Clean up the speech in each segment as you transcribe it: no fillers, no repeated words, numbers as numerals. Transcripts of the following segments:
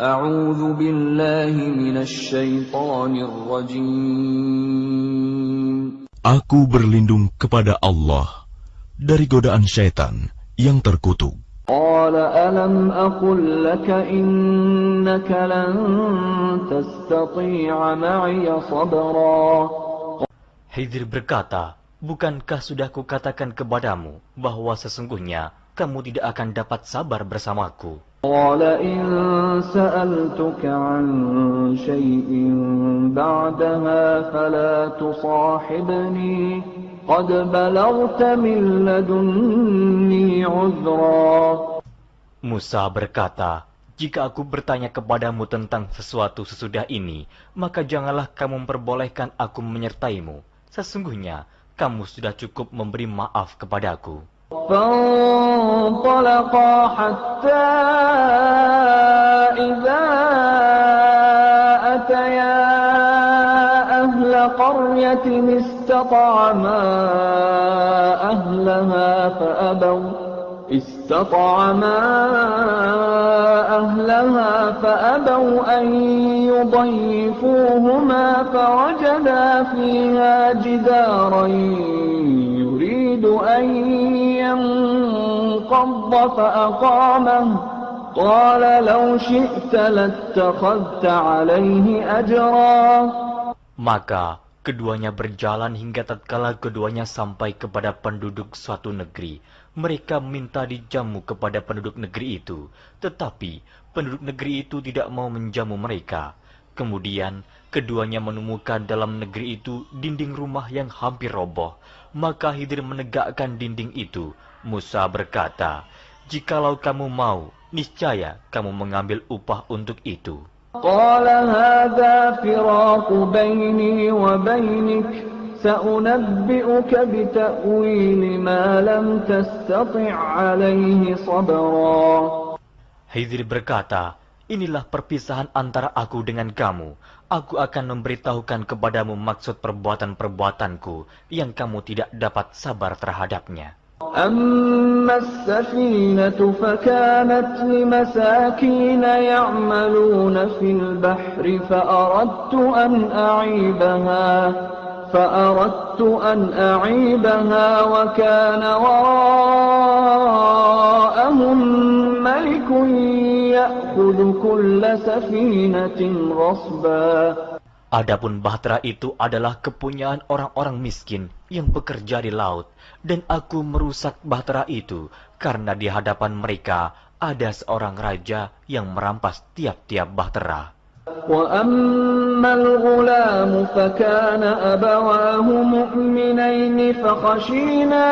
A'udzu billahi minasy syaithanir rajim. Aku berlindung kepada Allah dari godaan syaitan yang terkutuk. Qala alam aqul laka innaka lan tastati'a ma'iya sabra. Khidir berkata, bukankah sudah kukatakan kepadamu bahwa sesungguhnya kamu tidak akan dapat sabar bersamaku? Qala in sa'altuka 'an syai'in ba'daha fala tusahibni qad balaghta min ladunni 'udhra. Musa berkata, jika aku bertanya kepadamu tentang sesuatu sesudah ini, maka janganlah kamu memperbolehkan aku menyertaimu. Sesungguhnya kamu sudah cukup memberi maaf kepadaku. فانطلقا حتى إذا أتيا أهل قرية استطعما أهلها فأبوا أن يضيفوهما فوجدا فيها جدارا يريد أن ينقض فأقامه قال لو شئت لاتخذت عليه أجرا. Maka keduanya berjalan hingga tatkala keduanya sampai kepada penduduk suatu negeri. Mereka minta dijamu kepada penduduk negeri itu, tetapi penduduk negeri itu tidak mau menjamu mereka. Kemudian keduanya menemukan dalam negeri itu dinding rumah yang hampir roboh. Maka Khidir menegakkan dinding itu. Musa berkata, jikalau kamu mau, niscaya kamu mengambil upah untuk itu. قال هذا فراق بيني وبينك سأنبئك بتأويل ما لم تستطع عليه صبرا. Khidir berkata, inilah perpisahan antara aku dengan kamu. Aku akan memberitahukan kepadamu maksud perbuatan-perbuatanku yang kamu tidak dapat sabar terhadapnya. أما السفينة فكانت لمساكين يعملون في البحر فأردت أن أعيبها وكان وراءهم ملك يأخذ كل سفينة غصبا. Adapun bahtera itu adalah kepunyaan orang-orang miskin yang bekerja di laut, dan aku merusak bahtera itu karena di hadapan mereka ada seorang raja yang merampas tiap-tiap bahtera. وَأَمَّا الْغُلَامُ فَكَانَ أَبَوَاهُ مُؤْمِنَيْنِ فَخَشِينَا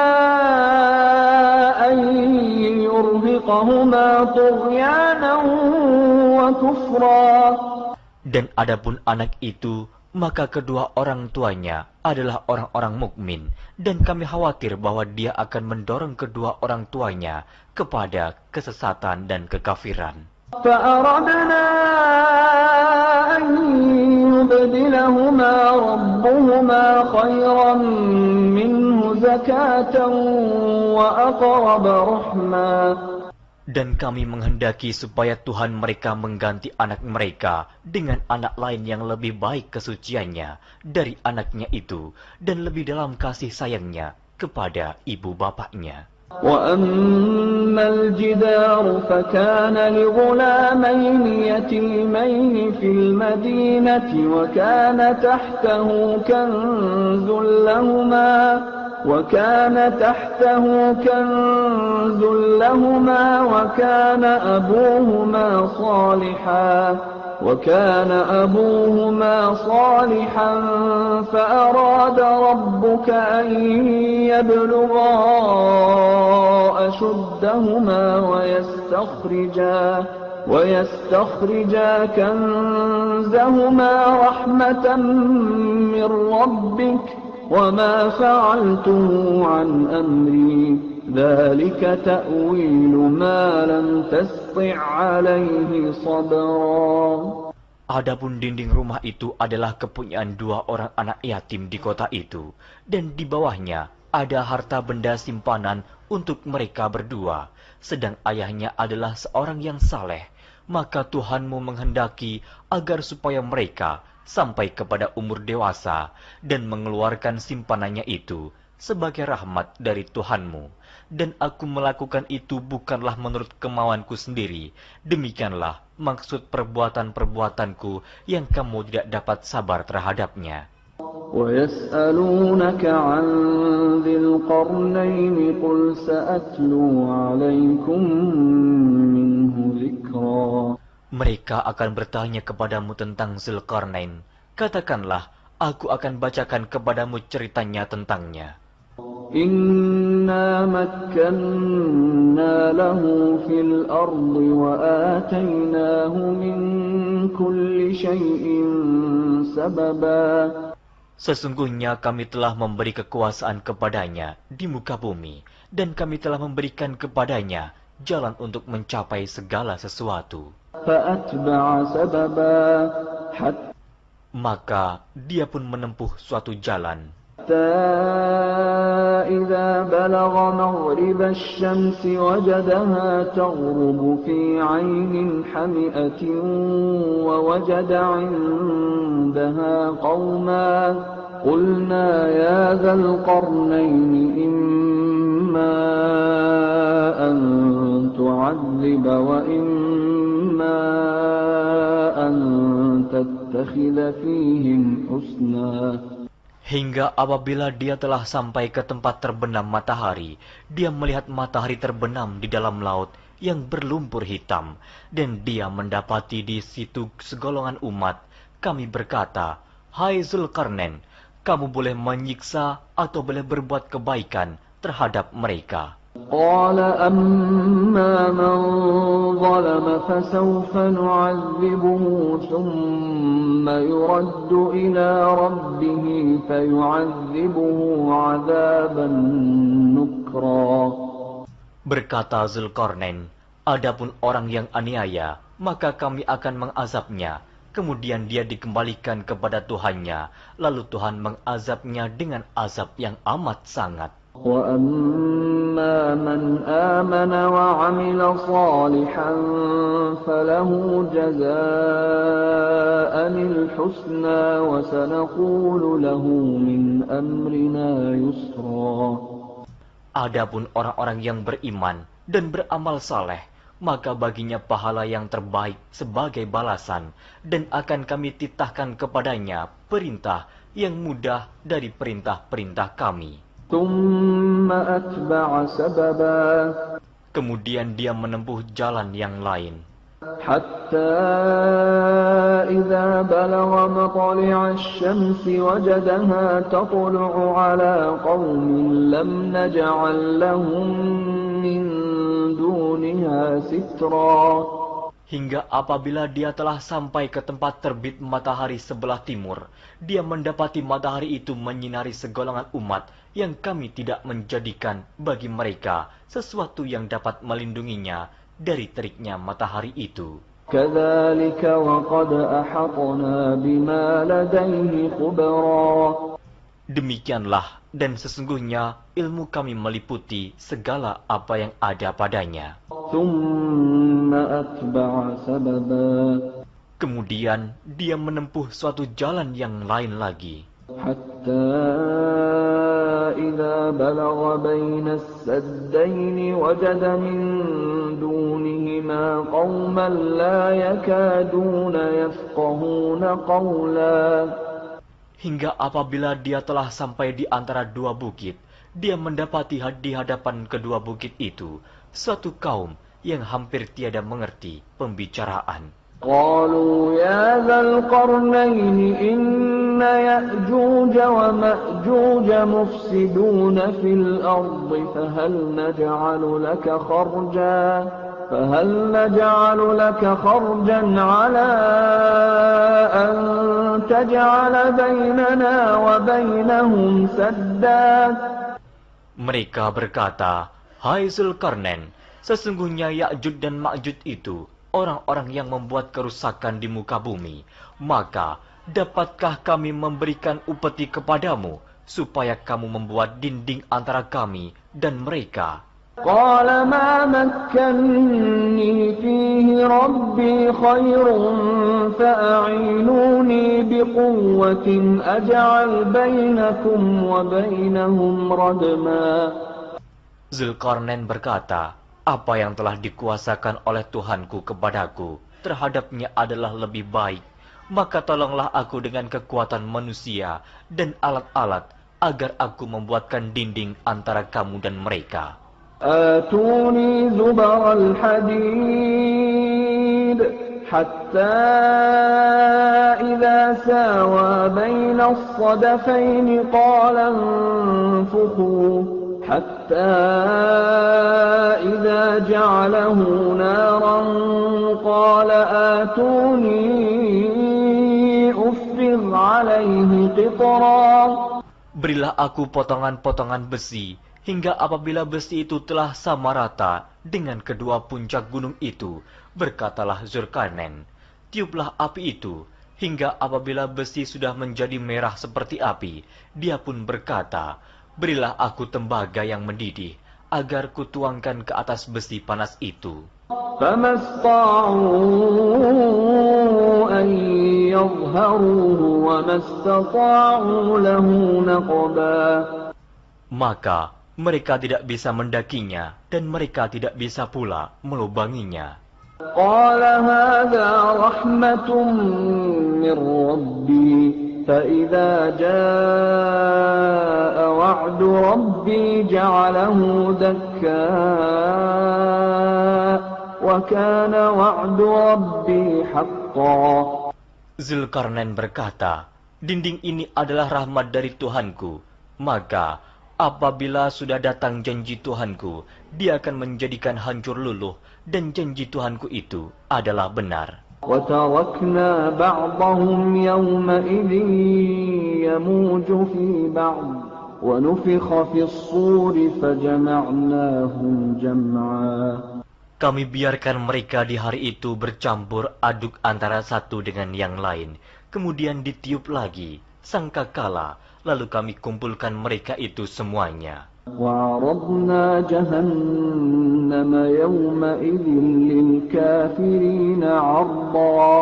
أَن يُرْهِقَهُمَا طُغْيَانًا وَكُفْرًا. Dan adapun anak itu, maka kedua orang tuanya adalah orang-orang mukmin, dan kami khawatir bahwa dia akan mendorong kedua orang tuanya kepada kesesatan dan kekafiran. فَأَرَدْنَا أَن يُبْدِلَهُمَا رَبُّهُمَا خَيْرًا مِّنْهُ زَكَاةً وَأَقْرَبَ رَحْمًا. Dan kami menghendaki supaya Tuhan mereka mengganti anak mereka dengan anak lain yang lebih baik kesuciannya dari anaknya itu, dan lebih dalam kasih sayangnya kepada ibu bapaknya. وَأَمَّا الْجِدَارُ فَكَانَ لِغُلَامَيْنِ يَتِيمَيْنِ فِي الْمَدِينَةِ وَكَانَ تَحْتَهُ كنز لهما وكان أبوهما صالحا فأراد ربك أن يبلغا أشدهما ويستخرجا كنزهما رحمة من ربك وما فعلته عن أمري ذلك تأويل ما لم تسطع عليه صبرا. Adapun dinding rumah itu adalah kepunyaan dua orang anak yatim di kota itu, dan di bawahnya ada harta benda simpanan untuk mereka berdua, sedang ayahnya adalah seorang yang saleh. maka Tuhanmu menghendaki agar supaya mereka sampai kepada umur dewasa dan mengeluarkan simpanannya itu sebagai rahmat dari Tuhanmu. Dan aku melakukan itu bukanlah menurut kemauanku sendiri. Demikianlah maksud perbuatan-perbuatanku yang kamu tidak dapat sabar terhadapnya. وَيَسْأَلُونَكَ عَنْ ذِي الْقَرْنَيْنِ قُلْ سَأَتْلُو عَلَيْكُمْ مِنْهُ ذِكْرًا. Mereka akan bertanya kepadamu tentang Zulkarnain. Katakanlah, aku akan bacakan kepadamu ceritanya tentangnya. إِنَّا مَكَّنَّا لَهُ فِي الْأَرْضِ وَآتَيْنَاهُ مِنْ كُلِّ شَيْءٍ سَبَبًا. Sesungguhnya kami telah memberi kekuasaan kepadanya di muka bumi, dan kami telah memberikan kepadanya jalan untuk mencapai segala sesuatu. فَأَتْبَعَ سَبَبًا Maka dia pun menempuh suatu jalan. حتى إذا بلغ مغرب الشمس وجدها تغرب في عين حمئة ووجد عندها قوما قلنا يا ذا القرنين إما أن تعذب وإما أن تتخذ فيهم حسنا. Hingga apabila dia telah sampai ke tempat terbenam matahari, dia melihat matahari terbenam di dalam laut yang berlumpur hitam, dan dia mendapati di situ segolongan umat. Kami berkata, "Hai Zulkarnain, kamu boleh menyiksa atau boleh berbuat kebaikan terhadap mereka." قال أما من ظلم فسوف نعذبه ثم يرد إلى ربه فيعذبه عذابا نكرا. Berkata Zulkarnain, adapun orang yang aniaya, maka kami akan mengazabnya. Kemudian dia dikembalikan kepada Tuhannya, lalu Tuhan mengazabnya dengan azab yang amat sangat. وَأَمَّا مَنْ آمَنَ وَعَمِلَ صَالِحًا فَلَهُ جَزَاءً الْحُسْنَى وَسَنَقُولُ لَهُ مِنْ أَمْرِنَا يُسْرًا. Adapun orang-orang yang beriman dan beramal saleh, maka baginya pahala yang terbaik sebagai balasan, dan akan kami titahkan kepadanya perintah yang mudah dari perintah-perintah kami. ثُمَّ أَتْبَعَ سَبَبًا. Kemudian dia menempuh jalan yang lain. حَتَّى إِذَا بَلَغَ مَطْلِعَ الشَّمْسِ وَجَدَهَا تَطْلُعُ عَلَى قَوْمٍ لَمْ نَجْعَلْ لَهُم مِّن دُونِهَا سِتْرًا. Hingga apabila dia telah sampai ke tempat terbit matahari sebelah timur, dia mendapati matahari itu menyinari segolongan umat yang kami tidak menjadikan bagi mereka sesuatu yang dapat melindunginya dari teriknya matahari itu. كَذَلِكَ وَقَدْ أَحَطْنَا بِمَا لَدَيْهِ خُبْرًا. Demikianlah, dan sesungguhnya ilmu kami meliputi segala apa yang ada padanya. ثُمَّ أَتْبَعَ سَبَبًا. Kemudian dia menempuh suatu jalan yang lain lagi. حَتَّى إِذَا بَلَغَ بَيْنَ السَّدَّيْنِ وَجَدَ مِن دُونِهِمَا قَوْمًا لَّا يَكَادُونَ يَفْقَهُونَ قَوْلًا. Hingga apabila dia telah sampai di antara dua bukit, dia mendapati di hadapan kedua bukit itu suatu kaum yang hampir tiada mengerti pembicaraan. قالوا يا ذا القرنين إن يأجوج ومأجوج مفسدون في الأرض فهل نجعل لك خرجا على أن تجعل بيننا وبينهم سدا. Mereka berkata, "Hai Zulkarnain, sesungguhnya Ya'juj dan Ma'juj itu orang-orang yang membuat kerusakan di muka bumi. Maka, dapatkah kami memberikan upeti kepadamu, supaya kamu membuat dinding antara kami dan mereka?" قال ما مكني فيه ربي خير فأعينوني بقوة أجعل بينكم وبينهم ردما. Zulkarnain berkata, apa yang telah dikuasakan oleh Tuhanku kepadaku terhadapnya adalah lebih baik. Maka tolonglah aku dengan kekuatan manusia dan alat-alat agar aku membuatkan dinding antara kamu dan mereka. آتوني زبر الحديد حتى إذا ساوى بين الصدفين قال انفخوا حتى إذا جعله نارا قال آتوني أفرغ عليه قطرا. Berilah aku potongan-potongan besi, hingga apabila besi itu telah sama rata dengan kedua puncak gunung itu, berkatalah Zulkarnain, tiuplah api itu, hingga apabila besi sudah menjadi merah seperti api, dia pun berkata, berilah aku tembaga yang mendidih, agar kutuangkan ke atas besi panas itu. فما استطاعوا أن يظهروه وما استطاعوا له نقبا. Maka mereka tidak bisa mendakinya, dan mereka tidak bisa pula melubanginya. قال هذا رحمة من ربي فإذا جاء وعد ربي جعله دكا وكان وعد ربي حقا. Zulkarnain berkata, dinding ini adalah rahmat dari Tuhanku, maka apabila sudah datang janji Tuhanku, dia akan menjadikan hancur luluh, dan janji Tuhanku itu adalah benar. وَتَرَكْنَا بَعْضَهُمْ يَوْمَئِذٍ يَمُوجُ فِي بَعْضٍ وَنُفِخَ فِي الصُّورِ فَجَمَعْنَاهُمْ جَمْعًا. Kami biarkan mereka di hari itu bercampur aduk antara satu dengan yang lain, kemudian ditiup lagi sangkakala, lalu kami kumpulkan mereka itu semuanya. وَعَرَضْنَا جَهَنَّمَ يَوْمَئِذٍ لِلْكَافِرِينَ عَرْضًا.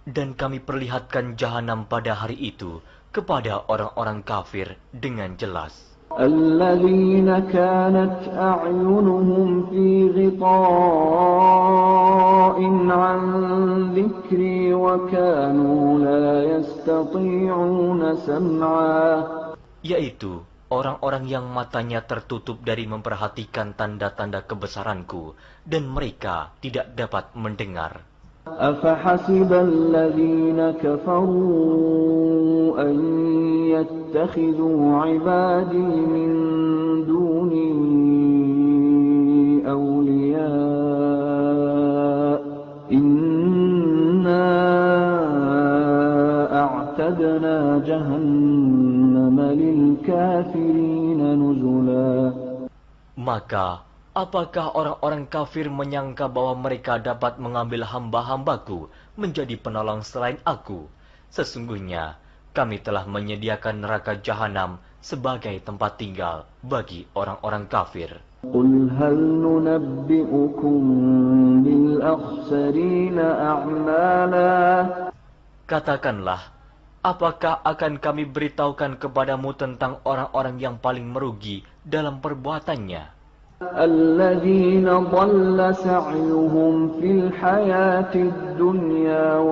Dan kami perlihatkan jahanam pada hari itu kepada orang-orang kafir dengan jelas. الَّذِينَ كَانَتْ أَعْيُنُهُمْ فِي غِطَاءٍ عَنْ ذِكْرِي وَكَانُوا لَا يَسْتَطِيعُونَ سَمْعًا. Yaitu orang-orang yang matanya tertutup dari memperhatikan tanda-tanda kebesaranku, dan mereka tidak dapat mendengar. أَفَحَسِبَ الَّذِينَ كَفَرُوا أَن يَتَّخِذُوا عِبَادِي مِن دُونِي أَوْلِيَاءَ إِنَّا أَعْتَدْنَا جَهَنَّمَ لِلْكَافِرِينَ نُزُلًا. Maka apakah orang-orang kafir menyangka bahwa mereka dapat mengambil hamba-hambaku menjadi penolong selain aku? Sesungguhnya kami telah menyediakan neraka jahanam sebagai tempat tinggal bagi orang-orang kafir. Qul hal nunabbi'ukum bil akhsarina a'mala. Katakanlah, apakah akan kami beritahukan kepadamu tentang orang-orang yang paling merugi dalam perbuatannya? الذين ضل سعيهم في الحياة الدنيا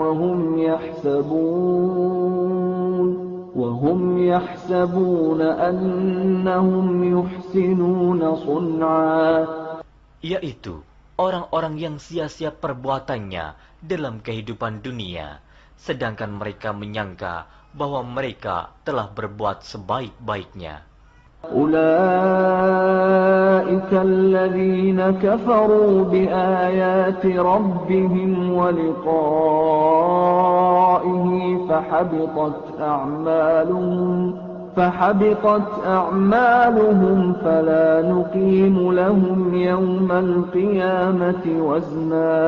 وهم يحسبون أنهم يحسنون صنعا. Yaitu orang-orang yang sia-sia perbuatannya dalam kehidupan dunia, sedangkan mereka menyangka bahwa mereka telah berbuat sebaik-baiknya. أولئك الذين كفروا بآيات ربهم ولقائه فحبطت أعمالهم فلا نقيم لهم يوم القيامة وزنا.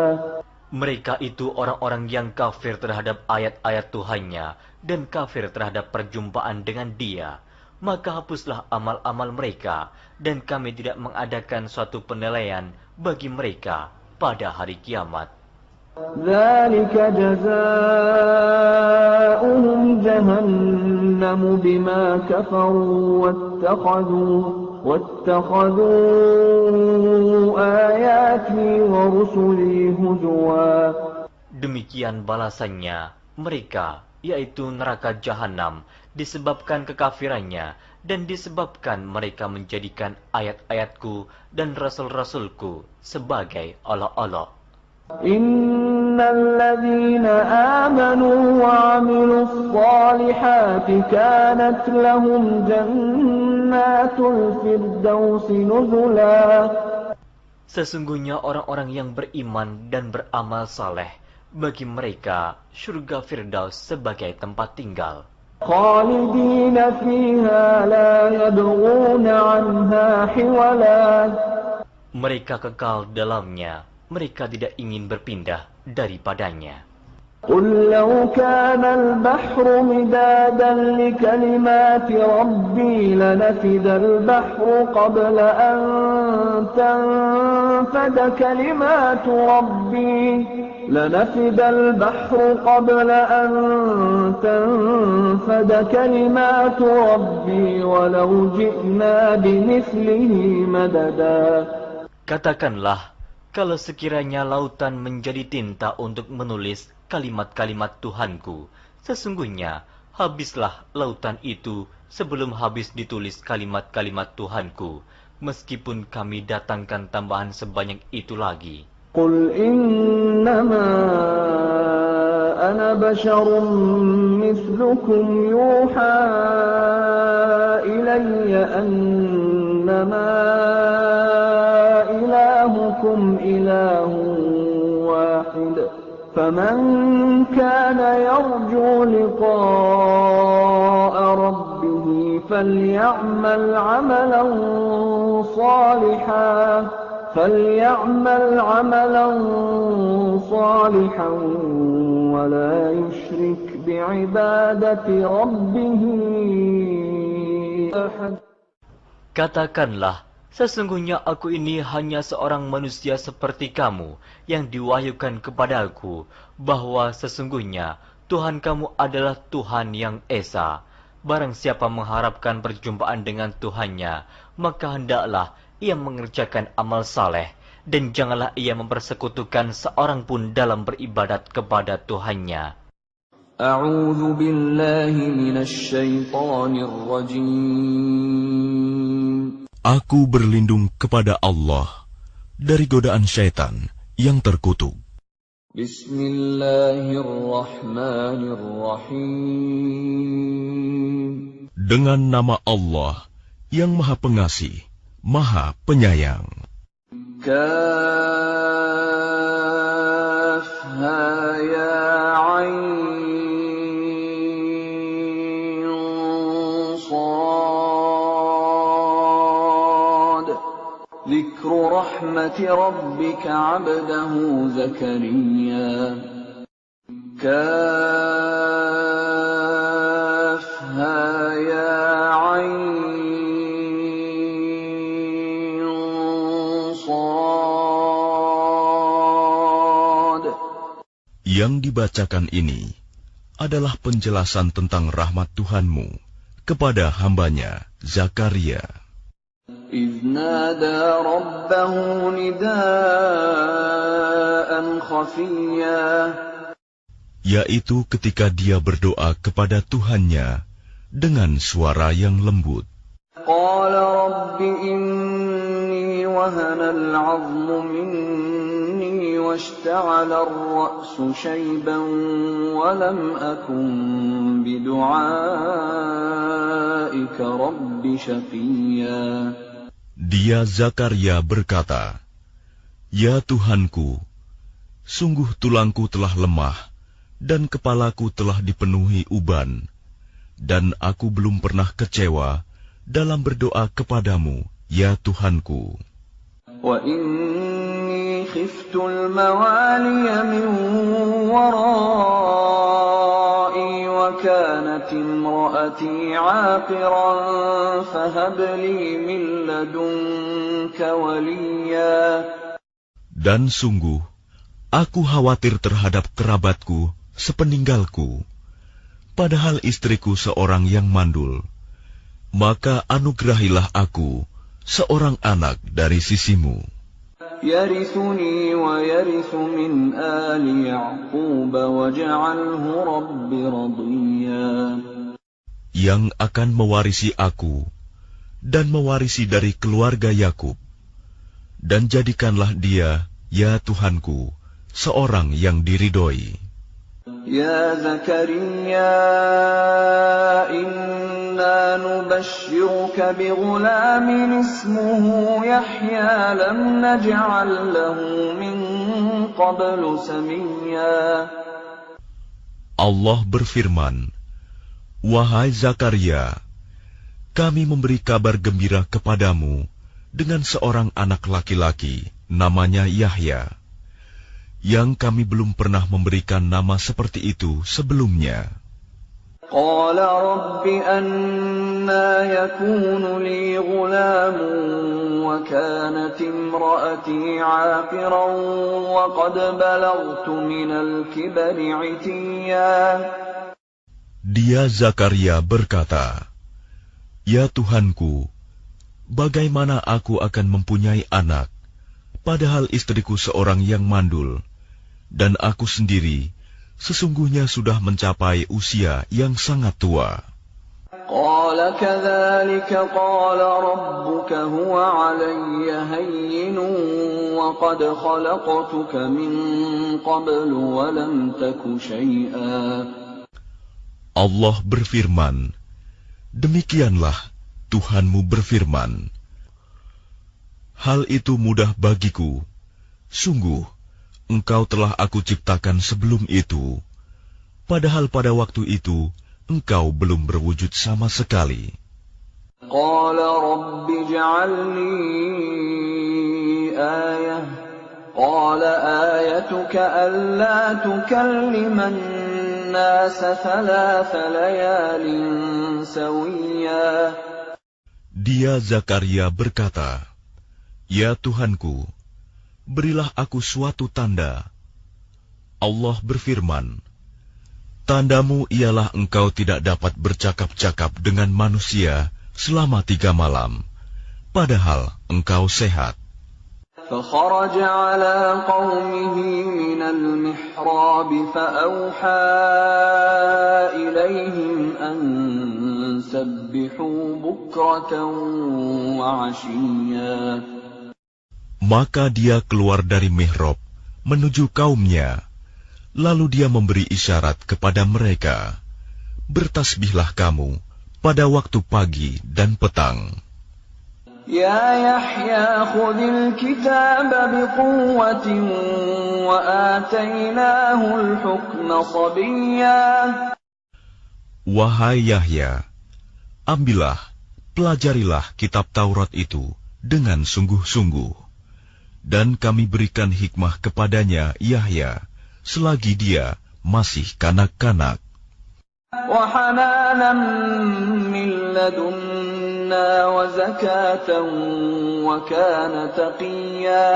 Mereka itu orang-orang yang kafir terhadap ayat-ayat Tuhannya dan kafir terhadap perjumpaan dengan Dia. maka hapuslah amal-amal mereka, dan kami tidak mengadakan suatu penilaian bagi mereka pada hari kiamat. ذلك جزاؤهم جهنم بما كفروا واتخذوا آياتي ورسلي هزوا. Demikian balasannya mereka, yaitu neraka jahanam, disebabkan kekafirannya dan disebabkan mereka menjadikan ayat-ayatku dan rasul-rasulku sebagai Allah-Allah. Innal ladzina amanu wa 'amilus shalihati kanat lahum jannatul firdausi nuzula. Sesungguhnya orang-orang yang beriman dan beramal saleh, bagi mereka surga Firdaus sebagai tempat tinggal. Khalidina fiha la yabghuna 'anha hiwala. Mereka kekal dalamnya, mereka tidak ingin berpindah daripadanya. Qul law kana al-bahru midadan li kalimati rabbi lanafida al-bahru qabla an tanfada kalimatu rabbi لنفد البحر قبل أن تنفد كلمات ربي ولو جئنا بمثله مددا. Katakanlah, kalau sekiranya lautan menjadi tinta untuk menulis kalimat-kalimat Tuhanku, sesungguhnya habislah lautan itu sebelum habis ditulis kalimat-kalimat Tuhanku, meskipun kami datangkan tambahan sebanyak itu lagi. Qul innama ana basharun mithlukum yuha ilayya annama ilahukum ilahun wahid. Faman kana yarju liqa'a rabbih faly'amal 'amalan salihan فليعمل عملا صالحا ولا يشرك بعبادة ربه أحد. Katakanlah, sesungguhnya aku ini hanya seorang manusia seperti kamu yang diwahyukan kepadaku, bahwa sesungguhnya Tuhan kamu adalah Tuhan yang Esa. Barang siapa mengharapkan perjumpaan dengan Tuhannya, maka hendaklah ia mengerjakan amal saleh, dan janganlah ia mempersekutukan seorang pun dalam beribadat kepada Tuhannya. A'udzu billahi minasy syaithanir rajim. Aku berlindung kepada Allah dari godaan syaitan yang terkutuk. Bismillahirrahmanirrahim. Dengan nama Allah yang Maha Pengasih, Maha Penyayang. Kafha ya ain sad. Dzikru rahmati rabbika 'abdahu Zakariya. Kafha ya ain Yang dibacakan ini adalah penjelasan tentang rahmat Tuhanmu kepada hambanya Zakaria. إِذْ نَادَى رَبَّهُ نِدَاءً خَفِيًّا. Yaitu ketika dia berdoa kepada Tuhannya dengan suara yang lembut. قَالَ رَبِّ إِنِّي وَهَنَ الْعَظْمُ مِنِّي وَاشْتَعَلَ الرَّأْسُ شَيْبًا وَلَمْ أَكُنْ بِدُعَائِكَ رَبِّ شَقِيًّا. Dia Zakaria berkata, "Ya Tuhanku, sungguh tulangku telah lemah dan kepalaku telah dipenuhi uban, dan aku belum pernah kecewa dalam berdoa kepadamu, ya Tuhanku. Wa inni khiftul mawaliya min warai wa وكانت امرأتي عاقرا فهب لي من لدنك وليا. Dan sungguh, aku khawatir terhadap kerabatku sepeninggalku, padahal istriku seorang yang mandul. Maka anugerahilah aku seorang anak dari sisimu, يرثني ويرث من آل يعقوب واجعله رب رضيا. yang akan mewarisi aku dan mewarisi dari keluarga Yakub, dan jadikanlah dia, ya Tuhanku, seorang yang diridhoi. يا زكريا إنا نبشرك بغلام اسمه يحيى لم نجعل له من قبل سميا. Allah berfirman, Wahai Zakaria, kami memberi kabar gembira kepadamu dengan seorang anak laki-laki, namanya Yahya, yang kami belum pernah memberikan nama seperti itu sebelumnya. قال رب أنى يكون لي غلام وكانت امرأتي عاقرا وقد بلغت من الكبر عتيا. Dia Zakaria berkata, Ya Tuhanku, bagaimana aku akan mempunyai anak, padahal istriku seorang yang mandul, dan aku sendiri sesungguhnya sudah mencapai usia yang sangat tua. قال كذلك قال ربك هو علي هين وقد خلقتك من قبل ولم تك شيئا. Allah berfirman, Demikianlah Tuhanmu berfirman, Hal itu mudah bagiku. Sungguh, engkau telah aku ciptakan sebelum itu, padahal pada waktu itu engkau belum berwujud sama sekali. قال رب اجعل لي آية قال آيتك ألا تكلم الناس 3 ليال سويا. Dia Zakaria berkata, Ya Tuhanku, berilah aku suatu tanda. Allah berfirman, Tandamu ialah engkau tidak dapat bercakap-cakap dengan manusia selama 3 malam, padahal engkau sehat. فخرج على قومه من المحراب فأوحى إليهم أن سبحوا بكرة وعشيا. Maka dia keluar dari mihrab menuju kaumnya. Lalu dia memberi isyarat kepada mereka, bertasbihlah kamu pada waktu pagi dan petang. يا يحيى خذ الكتاب بقوة وآتيناه الحكم صبيا. Wahai Yahya, ambillah, pelajarilah kitab Taurat itu dengan sungguh-sungguh, dan kami berikan hikmah kepadanya Yahya selagi dia masih kanak-kanak. وحنانا من لدنا وزكاة وكان تقيا.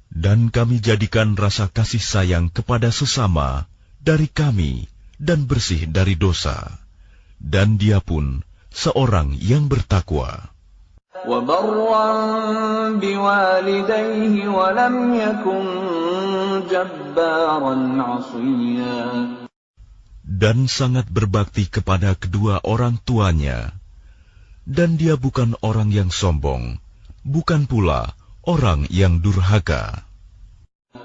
Dan kami jadikan rasa kasih sayang kepada sesama dari kami dan bersih dari dosa, dan dia pun seorang yang bertakwa. وبرا بوالديه ولم يكن جبارا عصيا. Dan sangat berbakti kepada kedua orang tuanya, dan dia bukan orang yang sombong, bukan pula orang yang durhaka.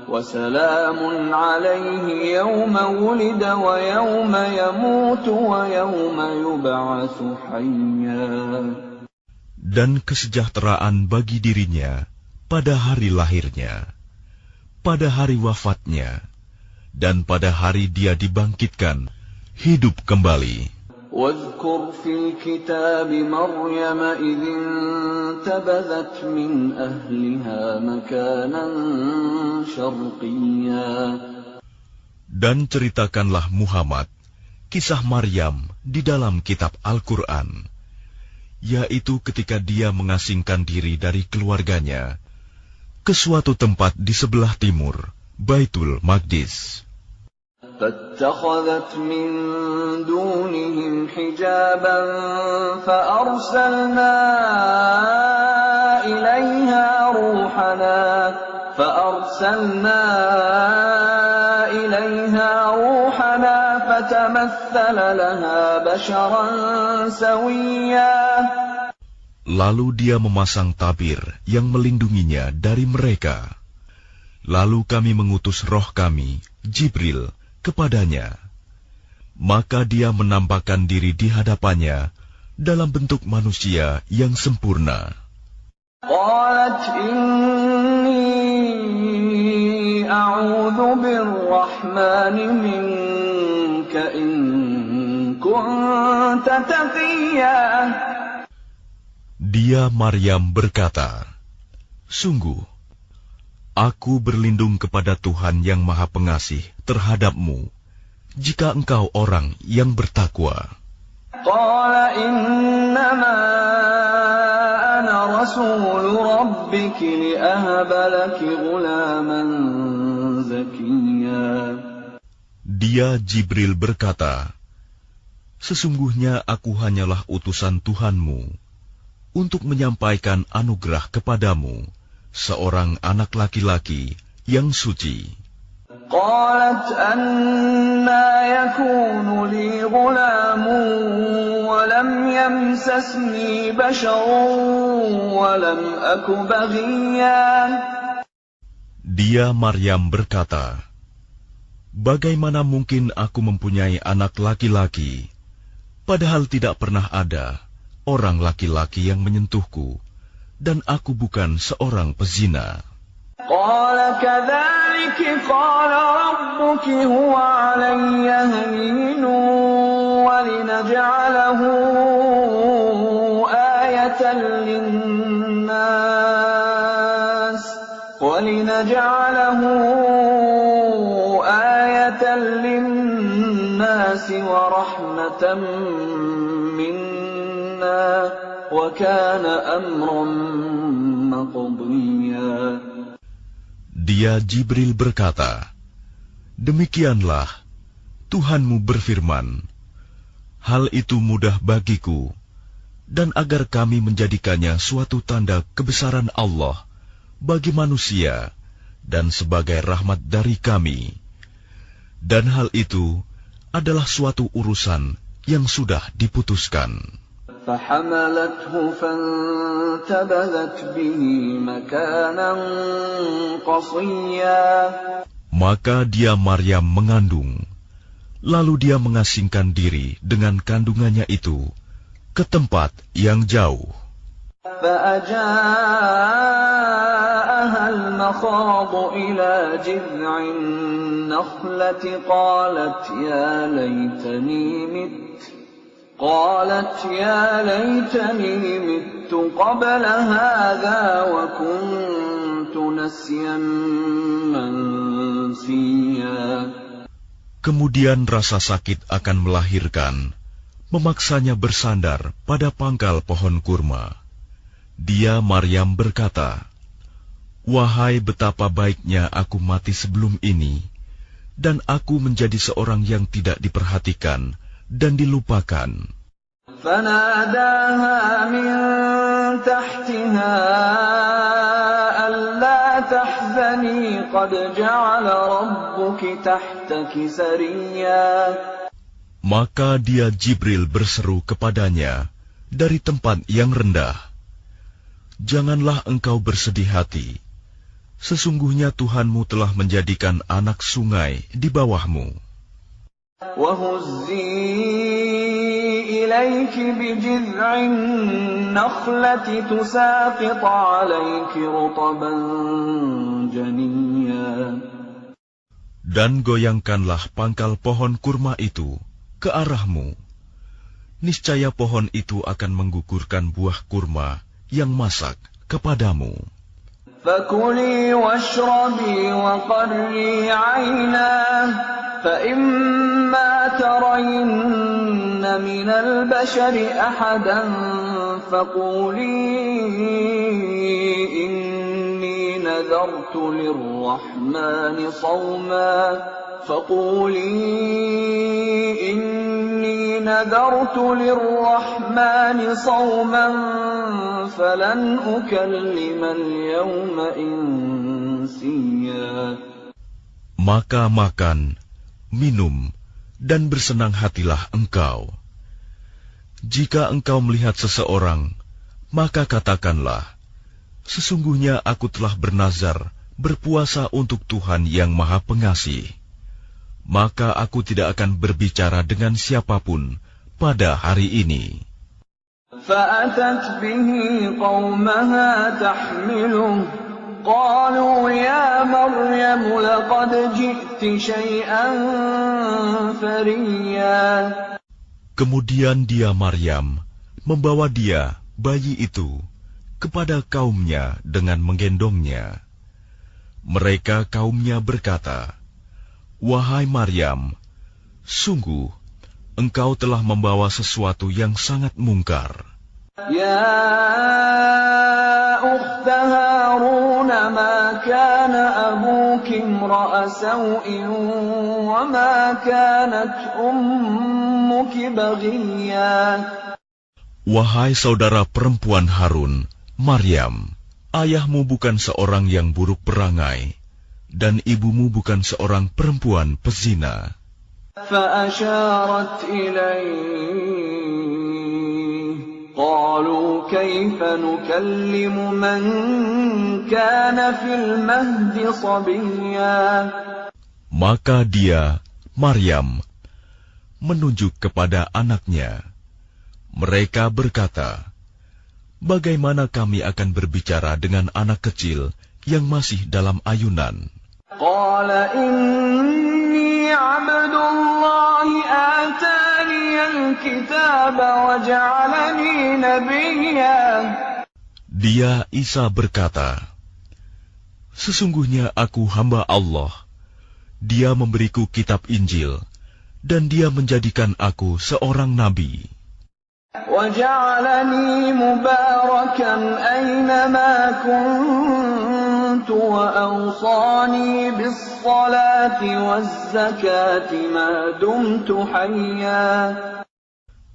وسلام عليه يوم ولد ويوم يموت ويوم يبعث حيا. Dan kesejahteraan bagi dirinya pada hari lahirnya, pada hari wafatnya, dan pada hari dia dibangkitkan hidup kembali. واذكر في الكتاب مريم إذ انتبذت من أهلها مكانا شرقيا. Dan ceritakanlah Muhammad kisah Maryam di dalam kitab Al-Quran, yaitu ketika dia mengasingkan diri dari keluarganya ke suatu tempat di sebelah timur Baitul Maqdis. فاتخذت من دونهم حجابا فأرسلنا إليها روحنا فتمثل لها بشرا سويا. Lalu dia memasang tabir yang melindunginya dari mereka. Lalu kami mengutus roh kami, Jibril, kepadanya. Maka dia menampakkan diri di hadapannya dalam bentuk manusia yang sempurna. قالت إني أعوذ بالرحمن منك إن كنت تقيا. Dia Maryam berkata, "Sungguh, aku berlindung kepada Tuhan yang Maha Pengasih terhadapmu, jika engkau orang yang bertakwa." قال إنما أنا رسول ربك لأهب لك غلاما زكيا. Dia Jibril berkata, "Sesungguhnya aku hanyalah utusan Tuhanmu untuk menyampaikan anugerah kepadamu, seorang anak laki-laki yang suci." قالت أنى يكون لي غلام ولم يمسسني بشر ولم أك بغيا. Dia Maryam berkata, "Bagaimana mungkin aku mempunyai anak laki-laki, padahal tidak pernah ada orang laki-laki yang menyentuhku, dan aku bukan seorang pezina." قال كذلك قال ربك هو علي هين ولنجعله آية للناس ورحمة منا وكان أمرا مقضيا. Dia Jibril berkata, "Demikianlah Tuhanmu berfirman, hal itu mudah bagiku, dan agar kami menjadikannya suatu tanda kebesaran Allah bagi manusia dan sebagai rahmat dari kami. Dan hal itu adalah suatu urusan yang sudah diputuskan." فحملته فانتبذت به مكانا قصيا. Maka dia Maryam mengandung, lalu dia mengasingkan diri dengan kandungannya itu ke tempat yang jauh. فأجاءها المخاض إلى جذع النخلة قالت يا ليتني مت قبل هذا وكنت نسيا منسيا. Kemudian rasa sakit akan melahirkan, memaksanya bersandar pada pangkal pohon kurma. Dia Maryam berkata, "Wahai betapa baiknya aku mati sebelum ini, dan aku menjadi seorang yang tidak diperhatikan dan dilupakan." فناداها من تحتها ألا تحزني قد جعل ربك تحتك سريا. Maka dia Jibril berseru kepadanya dari tempat yang rendah, "Janganlah engkau bersedih hati. Sesungguhnya Tuhanmu telah menjadikan anak sungai di bawahmu." وهزي إليك بجذع النخلة تساقط عليك رطبا جنيا. Dan goyangkanlah pangkal pohon kurma itu ke arahmu. Niscaya pohon itu akan menggugurkan buah kurma yang masak kepadamu. فكلي واشربي وقري عينا فإما ترين من البشر أحدا فقولي إني نذرت للرحمن صوما فلن أكلم اليوم إنسيا. Maka makan, minum, dan bersenang hatilah engkau. Jika engkau melihat seseorang, maka katakanlah, sesungguhnya aku telah bernazar berpuasa untuk Tuhan yang Maha Pengasih. Maka aku tidak akan berbicara dengan siapapun pada hari ini. فأتت به قومها تحمله قالوا يا مريم لقد جئت شيئا فريا. Kemudian dia Maryam membawa dia, bayi itu, kepada kaumnya dengan menggendongnya. Mereka kaumnya berkata, "Wahai Maryam, sungguh engkau telah membawa sesuatu yang sangat mungkar." يا أخت هارون ما كان أبوك امرأ سوء وما كانت أمك بغيا. Wahai saudara perempuan Harun, Maryam, ayahmu bukan seorang yang buruk perangai, dan ibumu bukan seorang perempuan pezina. فأشارت إليه قالوا كيف نكلم من كان في المهد صبيا. Maka dia, Maryam, menunjuk kepada anaknya. Mereka berkata, "Bagaimana kami akan berbicara dengan anak kecil yang masih dalam ayunan?" قال إني عبد الله آتاني الكتاب وجعلني نبيا. Dia Isa berkata, "Sesungguhnya aku hamba Allah. Dia memberiku kitab Injil, dan dia menjadikan aku seorang nabi. وجعلني مباركا أينما كنت وأوصاني بالصلاة والزكاة ما دمت حيا.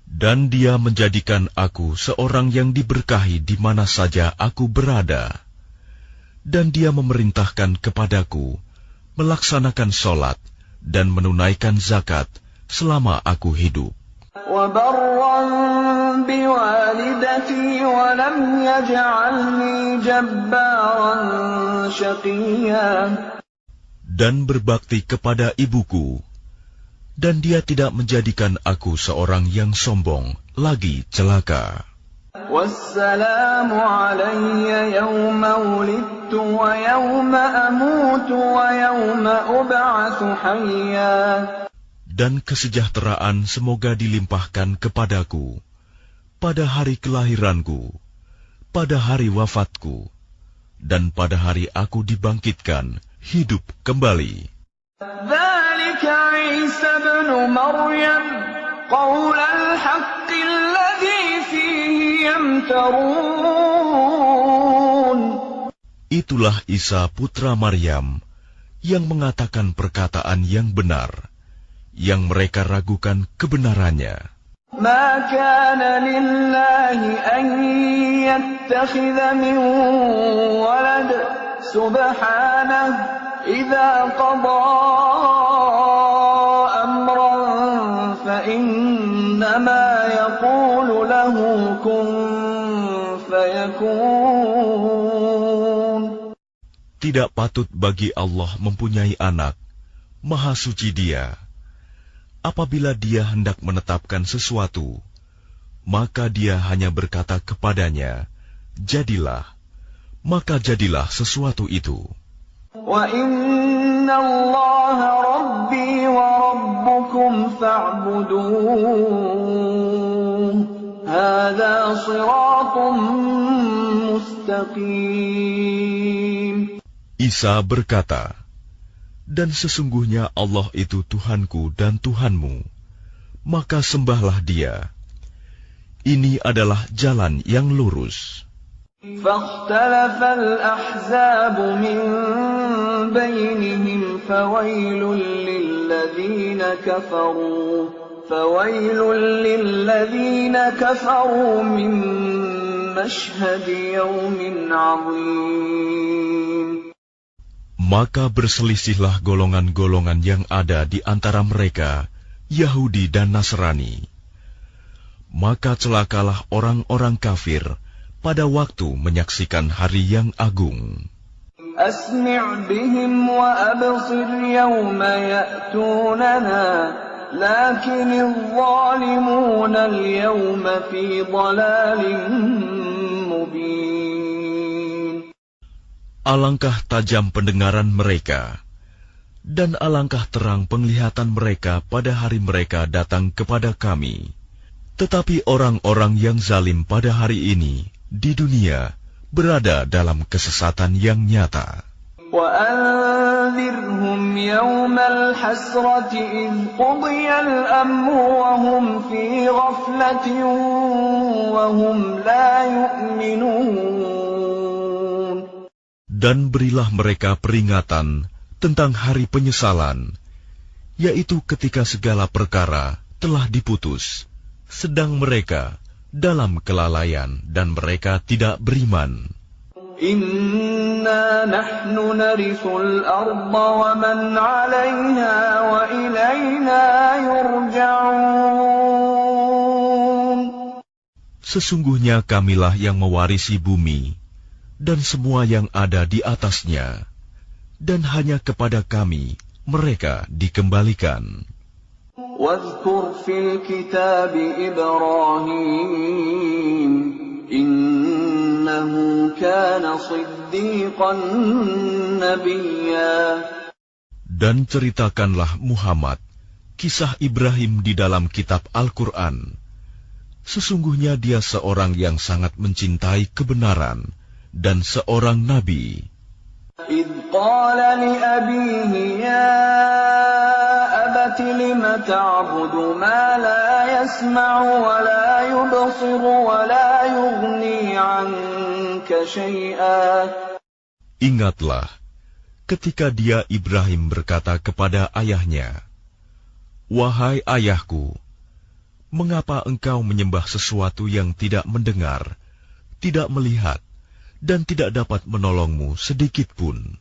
Dan dia menjadikan aku seorang yang diberkahi di mana saja aku berada. Dan dia memerintahkan kepadaku melaksanakan sholat dan menunaikan zakat selama aku hidup. وبرا بوالدتي ولم يجعلني جبارا شقيا. Dan berbakti kepada ibuku, dan dia tidak menjadikan aku seorang yang sombong, lagi celaka. والسلام علي يوم ولدت ويوم أموت ويوم أبعث حيا. Dan kesejahteraan semoga dilimpahkan kepadaku pada hari kelahiranku, pada hari wafatku, dan pada hari aku dibangkitkan hidup kembali. ذلك عيسى ابن مريم قول الحق الذي فيه يمترون. Itulah Isa putra Maryam yang mengatakan perkataan yang benar, yang mereka ragukan kebenarannya. ما كان لله أن يتخذ من ولد سبحانه إذا قضى أمرا فإنما يقول له كن فيكون. Tidak patut bagi Allah mempunyai anak, Maha Suci Dia. Apabila Dia hendak menetapkan sesuatu, maka Dia hanya berkata kepadanya, "Jadilah," maka jadilah sesuatu itu. وَإِنَّ اللَّهَ رَبِّي وَرَبُّكُمْ فَاعْبُدُوهُ هَذَا صِرَاطٌ مُسْتَقِيمٌ. Isa berkata, "Dan sesungguhnya Allah itu Tuhanku dan Tuhanmu. maka sembahlah Dia. Ini adalah jalan yang lurus. فاختلف الأحزاب من بينهم فويل للذين كفروا من مشهد يوم عظيم. Maka berselisihlah golongan-golongan yang ada di antara mereka, Yahudi dan Nasrani. Maka celakalah orang-orang kafir pada waktu menyaksikan hari yang agung. أسمع بهم وأبصر يوم يأتوننا لكن الظالمون اليوم في ضلال مبين. Alangkah tajam pendengaran mereka, dan alangkah terang penglihatan mereka pada hari mereka datang kepada kami. Tetapi orang-orang yang zalim pada hari ini di dunia berada dalam kesesatan yang nyata. وأنذرهم يوم الحسرة إذ قضي الأمر وهم في غفلة وهم لا يؤمنون. Dan berilah mereka peringatan tentang hari penyesalan, yaitu ketika segala perkara telah diputus, sedang mereka dalam kelalaian dan mereka tidak beriman. Inna nahnu narithul arda wa man 'alayha wa ilayna yurja'un. Sesungguhnya kamilah yang mewarisi bumi dan semua yang ada di atasnya, dan hanya kepada kami mereka dikembalikan. واذكر في الكتاب إبراهيم إنه كان صديقا نبيا. Dan ceritakanlah Muhammad kisah Ibrahim di dalam kitab Al-Quran. Sesungguhnya dia seorang yang sangat mencintai kebenaran dan seorang nabi. إذ قال لأبيه يا أبت لم تعبد ما لا يسمع ولا يبصر ولا يغني عنك شيئا. Ingatlah ketika dia Ibrahim berkata kepada ayahnya, "Wahai ayahku, mengapa engkau menyembah sesuatu yang tidak mendengar, tidak melihat, dan tidak dapat menolongmu sedikit pun?"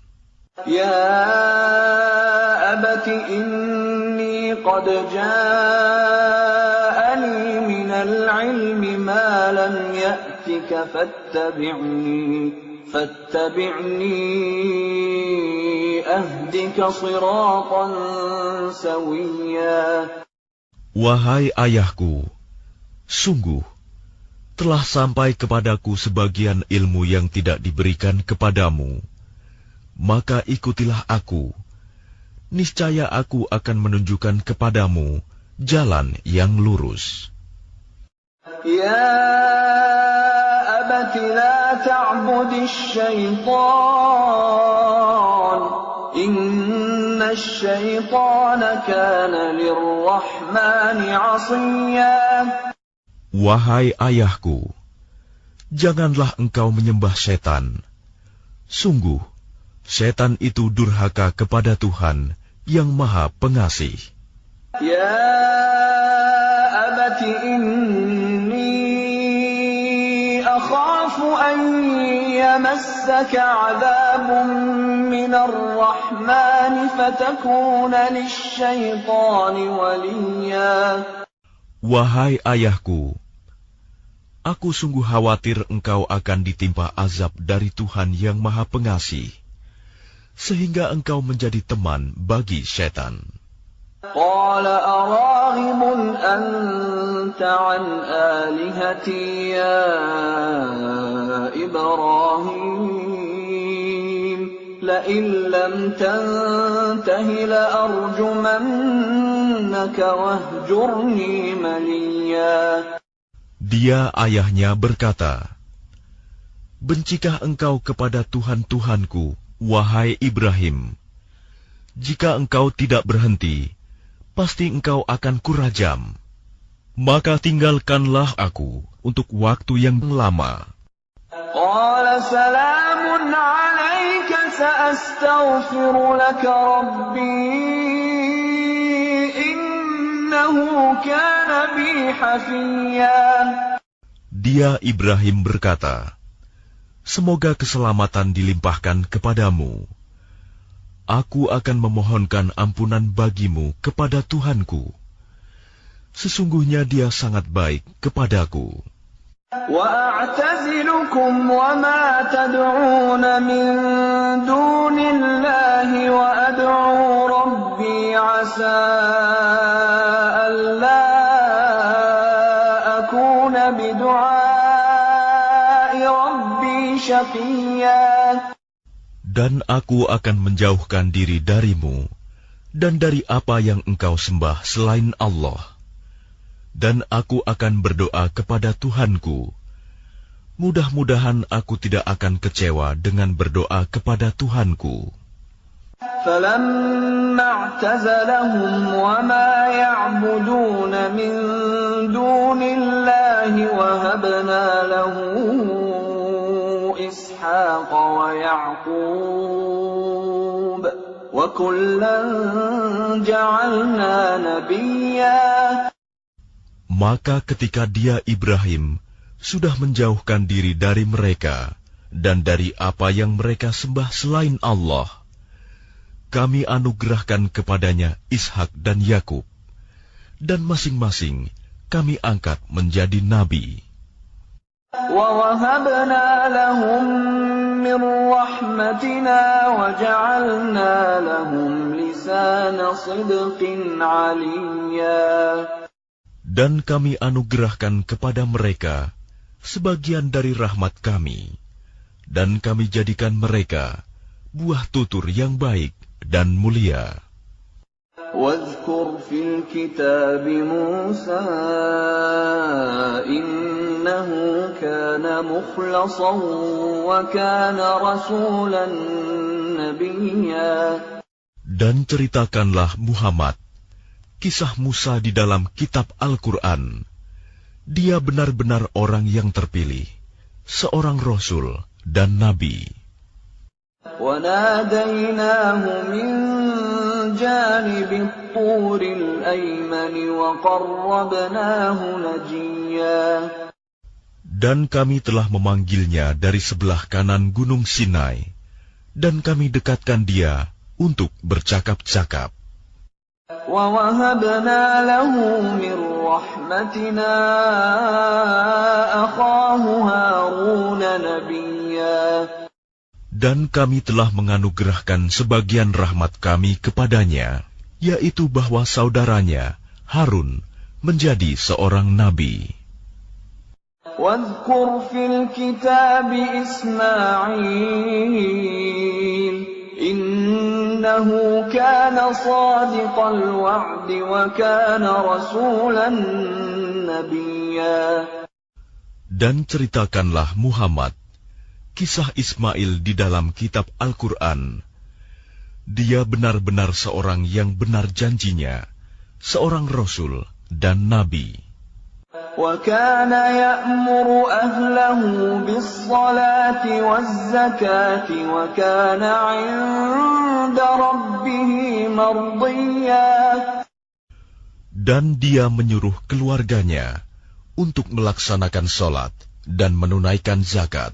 Ya abati inni qad ja'ani minal ilmi ma lam ya'tika fattabi'ni ahdika siratan sawiyya. Wahai ayahku, sungguh telah sampai kepadaku sebagian ilmu yang tidak diberikan kepadamu. Maka ikutilah aku. Niscaya aku akan menunjukkan kepadamu jalan yang lurus. Ya abati la ta'budis syaitan. Inna syaitana kana lirrahmani 'asiyya. Wahai ayahku, janganlah engkau menyembah setan. Sungguh, setan itu durhaka kepada Tuhan yang Maha Pengasih. Ya abati inni akhafu an yamassaka 'adabun minar rahmani fatakuna lisyaitani waliya. Wahai ayahku, aku sungguh khawatir engkau akan ditimpa azab dari Tuhan yang Maha Pengasih, sehingga engkau menjadi teman bagi setan. Qala araghibun anta an alihati ya Ibrahim, la in lam tantahi la arjumannaka wahjurni maliya. Dia ayahnya berkata, "Bencikah engkau kepada Tuhan-Tuhanku, wahai Ibrahim? Jika engkau tidak berhenti, pasti engkau akan kurajam." Maka tinggalkanlah aku untuk waktu yang lama. قال سلام عليك سأستغفر لك ربي إنه كان بي حفيا. Dia Ibrahim berkata, semoga keselamatan dilimpahkan kepadamu. Aku akan memohonkan ampunan bagimu kepada Tuhanku. Sesungguhnya dia sangat baik kepadaku. وأعتزلكم وما تدعون من دون الله وأدعو ربي عسى ألا أكون بدعاء ربي شقيا. Dan aku akan menjauhkan diri darimu dan dari apa yang engkau sembah selain Allah. Dan aku akan berdoa kepada Tuhanku. Mudah-mudahan aku tidak akan kecewa dengan berdoa kepada Tuhanku. فلما اعتزلهم وما يعبدون من دون الله وهبنا له إسحاق ويعقوب وكلا جعلنا نبيا. Maka ketika dia Ibrahim sudah menjauhkan diri dari mereka dan dari apa yang mereka sembah selain Allah, kami anugerahkan kepadanya Ishak dan Yakub, dan masing-masing kami angkat menjadi nabi. وَوَهَبْنَا لَهُم مِّن رَّحْمَتِنَا وَجَعَلْنَا لَهُمْ لِسَانَ صِدْقٍ عَلِيًّا. Dan kami anugerahkan kepada mereka sebagian dari rahmat kami, dan kami jadikan mereka buah tutur yang baik dan mulia. واذكر في الكتاب موسى إنه كان مخلصا وكان رسولا نبيا. Dan ceritakanlah Muhammad kisah Musa di dalam kitab Al-Quran. Dia benar-benar orang yang terpilih, seorang Rasul dan Nabi. وَنَادَيْنَاهُ مِنْ جَانِبِ الطُّورِ الْأَيْمَنِ وَقَرَّبْنَاهُ نَجِيًّا. Dan kami telah memanggilnya dari sebelah kanan Gunung Sinai, dan kami dekatkan dia untuk bercakap-cakap. وَوَهَبْنَا لَهُ مِنْ رَحْمَتِنَا أَخَاهُ هَارُونَ نَبِيًّا. Dan kami telah menganugerahkan sebagian rahmat kami kepadanya, yaitu bahwa saudaranya Harun menjadi seorang nabi. واذكر في الكتاب إسماعيل إنه كان صادق الوعد وكان رسولا نبيا. Dan ceritakanlah Muhammad kisah Ismail di dalam kitab Al-Quran. Dia benar-benar seorang yang benar janjinya, seorang Rasul dan Nabi. وَكَانَ يَأْمُرُ أَهْلَهُ بِالصَّلَاةِ وَالزَّكَاةِ وَكَانَ عِندَ رَبِّهِ مَرْضِيًّا. Dan dia menyuruh keluarganya untuk melaksanakan sholat dan menunaikan zakat.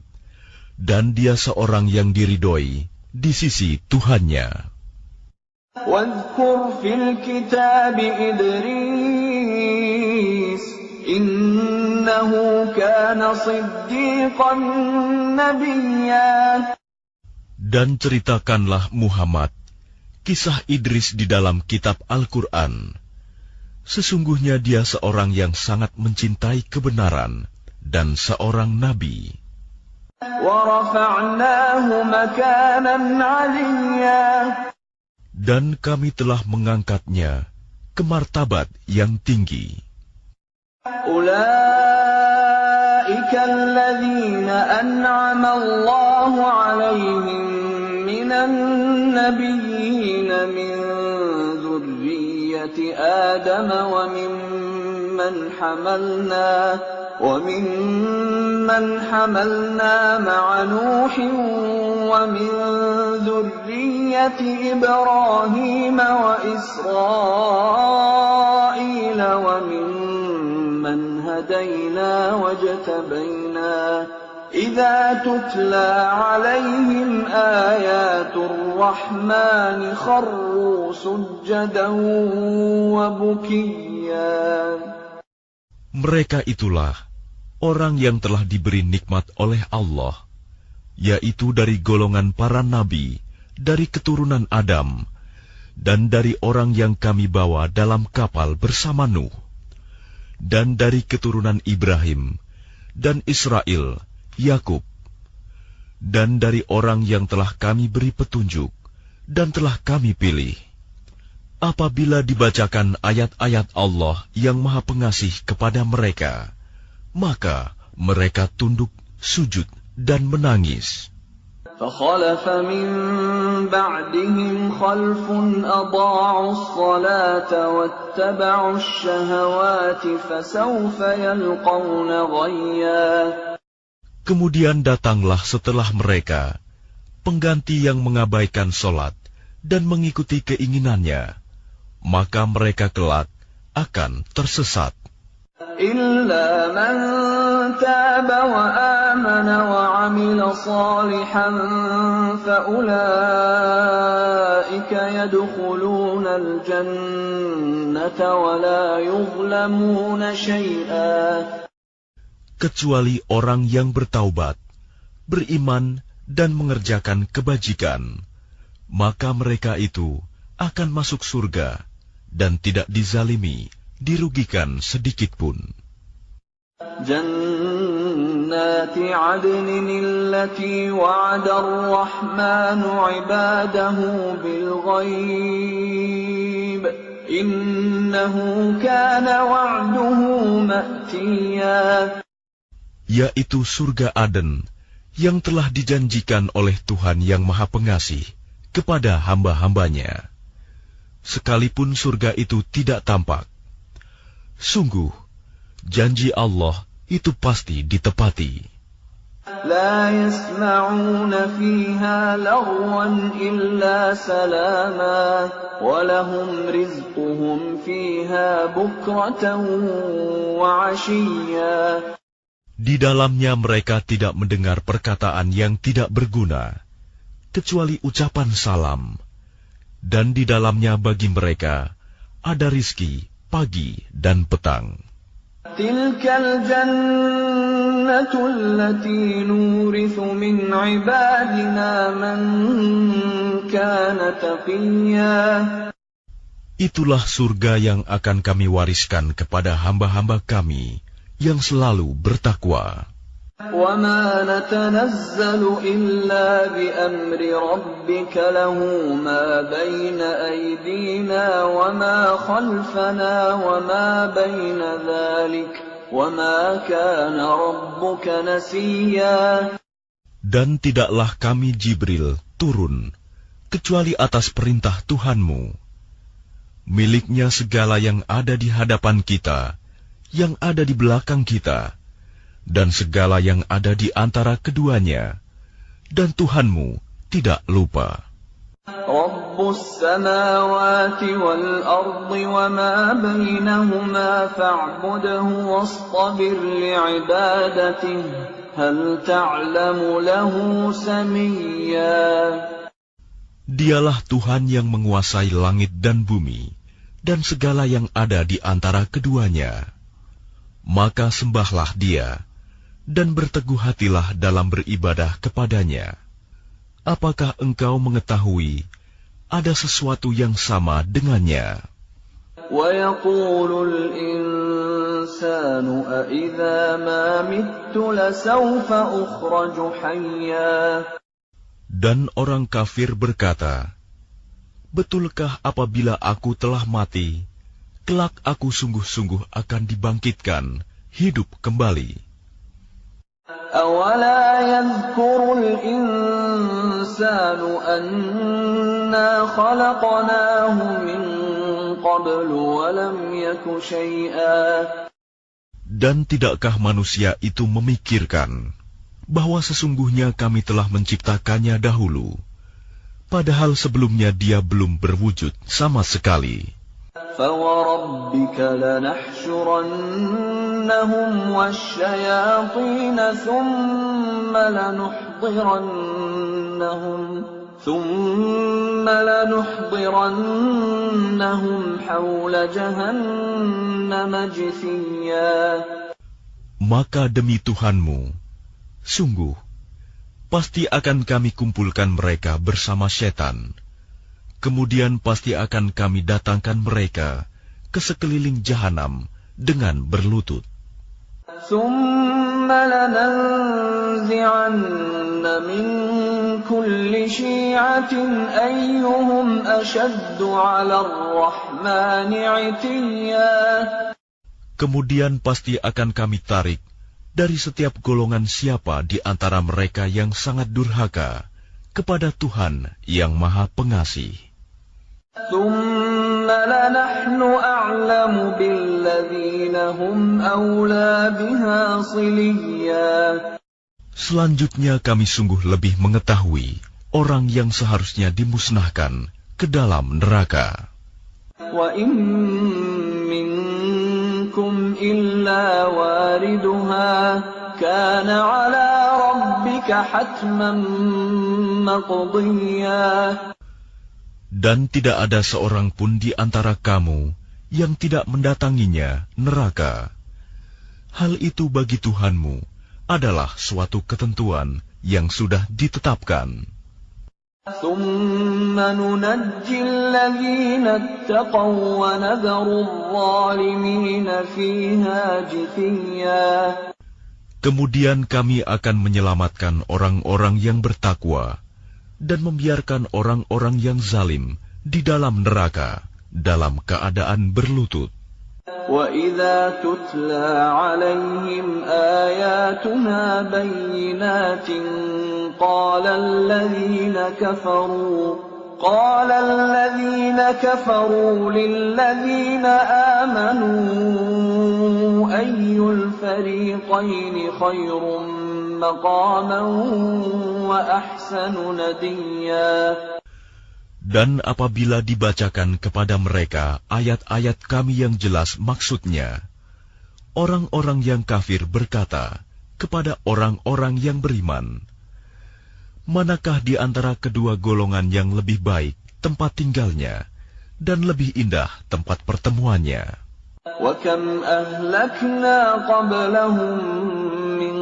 Dan dia seorang yang diridhoi di sisi Tuhannya. وَاذْكُرْ فِي الْكِتَابِ إِدْرِيسَ إِنَّهُ كَانَ صِدِّيقًا نَبِيًّا. Dan ceritakanlah Muhammad kisah Idris di dalam kitab Al-Quran. Sesungguhnya dia seorang yang sangat mencintai kebenaran dan seorang nabi. وَرَفَعْنَاهُ مَكَانًا عَلِيًّا. Dan kami telah mengangkatnya ke martabat yang tinggi. أُولَئِكَ الَّذِينَ أَنْعَمَ اللَّهُ عَلَيْهِمْ مِنَ النَّبِيِّينَ مِنْ ذُرِّيَّةِ ذرية آدم وممن حملنا مع نوح ومن ذرية إبراهيم وإسرائيل وممن هدينا واجتبينا إذا تتلى عليهم آيات الرحمن خروا سجدا وبكيا. Mereka itulah orang yang telah diberi nikmat oleh Allah, yaitu dari golongan para nabi, dari keturunan Adam, dan dari orang yang kami bawa dalam kapal bersama Nuh, dan dari keturunan Ibrahim, dan Israel, Yakub, dan dari orang yang telah kami beri petunjuk, dan telah kami pilih. Apabila dibacakan ayat-ayat Allah yang Maha Pengasih kepada mereka, maka mereka tunduk, sujud, dan menangis. فخلف من بعدهم خلف أضاعوا الصلاة واتبعوا الشهوات فسوف يلقون غيا. Kemudian datanglah setelah mereka pengganti yang mengabaikan solat dan mengikuti keinginannya, maka mereka kelak akan tersesat. إلا من تاب وآمن وعمل صالحا فأولئك يدخلون الجنة ولا يظلمون شيئا. Kecuali orang yang bertaubat, beriman dan mengerjakan kebajikan, maka mereka itu akan masuk surga dan tidak dizalimi, dirugikan sedikitpun. جنات عدن التي وعد الرحمن عباده بالغيب إنه كان وعده مأتيا. Yaitu surga Aden yang telah dijanjikan oleh Tuhan yang Maha Pengasih kepada hamba-hambanya. Sekalipun surga itu tidak tampak, sungguh janji Allah itu pasti ditepati. لا يسمعون فيها لغوا إلا سلاما ولهم رزقهم فيها بكرة وعشيا. Di dalamnya mereka tidak mendengar perkataan yang tidak berguna, kecuali ucapan salam. Dan di dalamnya bagi mereka ada rizki pagi dan petang. تلك الجنة التي نورث من عبادنا من كان تقيا. Itulah surga yang akan kami wariskan kepada hamba-hamba kami yang selalu bertakwa. وما نتنزل إلا بأمر ربك له ما بين أيدينا وما خلفنا وما بين ذلك وما كان ربك نسيا. Dan tidaklah kami Jibril turun kecuali atas perintah Tuhanmu. Miliknya segala yang ada di hadapan kita, yang ada di belakang kita, dan segala yang ada di antara keduanya, dan Tuhanmu tidak lupa. Rabbus samawati wal ardi wa ma bainahuma fa'budhu wastabir li'ibadatihi hal ta'lamu lahu samiyya. Dialah Tuhan yang menguasai langit dan bumi, dan segala yang ada di antara keduanya. Maka sembahlah Dia, dan berteguh hatilah dalam beribadah kepadanya. Apakah engkau mengetahui ada sesuatu yang sama dengannya? وَيَقُولُ الْإِنسَانُ أَإِذَا مَا مِتُّ لَسَوْفَ أُخْرَجُ حَيًّا. Dan orang kafir berkata, betulkah apabila aku telah mati, kelak aku sungguh-sungguh akan dibangkitkan, hidup kembali. أَوَلَا يَذْكُرُ الْإِنسَانُ أَنَّا خَلَقْنَاهُ مِنْ قبل ولم يك شيئا. Dan tidakkah manusia itu memikirkan bahwa sesungguhnya kami telah menciptakannya dahulu, padahal sebelumnya dia belum berwujud sama sekali. فَوَرَبِّكَ لَنَحْشُرَنَّهُمْ وَالشَّيَاطِينَ ثُمَّ لَنُحْضِرَنَّهُمْ حَوْلَ جَهَنَّمَ جِثِيًّا. Maka demi Tuhanmu, sungguh, pasti akan kami kumpulkan mereka bersama setan. Kemudian pasti akan kami datangkan mereka ke sekeliling jahanam dengan berlutut. ثُمَّ لَنَنزِعَنَّ مِن كُلِّ شِيعَةٍ أَيُّهُمْ أَشَدُّ عَلَى الرَّحْمَنِ عِتِيًّا. Kemudian pasti akan kami tarik dari setiap golongan siapa di antara mereka yang sangat durhaka kepada Tuhan yang Maha Pengasih. ثُمَّ لَنَحْنُ أَعْلَمُ بِالَّذِينَ هُمْ أَوْلَى بِهَا صِلِيًّا. Selanjutnya kami sungguh lebih mengetahui orang yang seharusnya dimusnahkan ke dalam neraka. وَإِن مِّنكُمْ إِلَّا وَارِدُهَا كَانَ عَلَى رَبِّكَ حَتْمًا مَّقْضِيًّا. Dan tidak ada seorang pun di antara kamu yang tidak mendatanginya neraka. Hal itu bagi Tuhanmu adalah suatu ketentuan yang sudah ditetapkan. ثُمَّ نُنَجِّي الَّذِينَ اتَّقَوْا وَنَذَرُ الظَّالِمِينَ فِيهَا جِثِيًّا. Kemudian kami akan menyelamatkan orang-orang yang bertakwa dan membiarkan orang-orang yang zalim di dalam neraka dalam keadaan berlutut. وَإِذَا تُتْلَى عَلَيْهِمْ آيَاتُنَا بَيِّنَاتٍ قَالَ الَّذِينَ كَفَرُوا لِلَّذِينَ آمَنُوا أَيُّ الْفَرِيقَيْنِ خَيْرٌ مَّقَامًا وَأَحْسَنُ نَدِيًّا. Dan apabila dibacakan kepada mereka ayat-ayat kami yang jelas maksudnya, orang-orang yang kafir berkata kepada orang-orang yang beriman, manakah di antara kedua golongan yang lebih baik tempat tinggalnya dan lebih indah tempat pertemuannya? وَكَمْ أَهْلَكْنَا قَبْلَهُم مِّن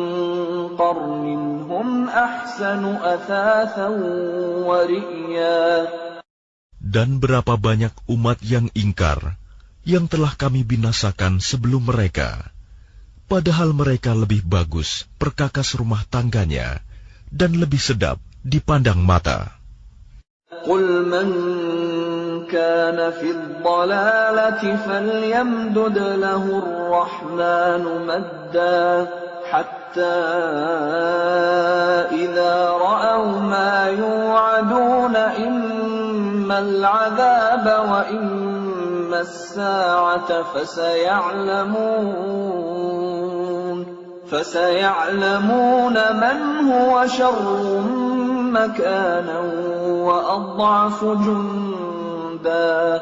قَرْنٍ هُمْ أَحْسَنُ أَثَاثًا وَرِئْيًا. Dan berapa banyak umat yang ingkar yang telah kami binasakan sebelum mereka, padahal mereka lebih bagus perkakas rumah tangganya dan lebih sedap dipandang mata. قُلْ مَنْ كَانَ فِي الضَّلَالَةِ فَلْيَمْدُدْ لَهُ الرَّحْمَنُ مَدًّا حَتَّى إِذَا رَأَوْا مَا يُوعَدُونَ إِمَّا الْعَذَابَ وَإِمَّا السَّاعَةَ فَسَيَعْلَمُونَ مَنْ هُوَ شَرٌّ مَكَانًا وَأَضْعَفُ جُندًا.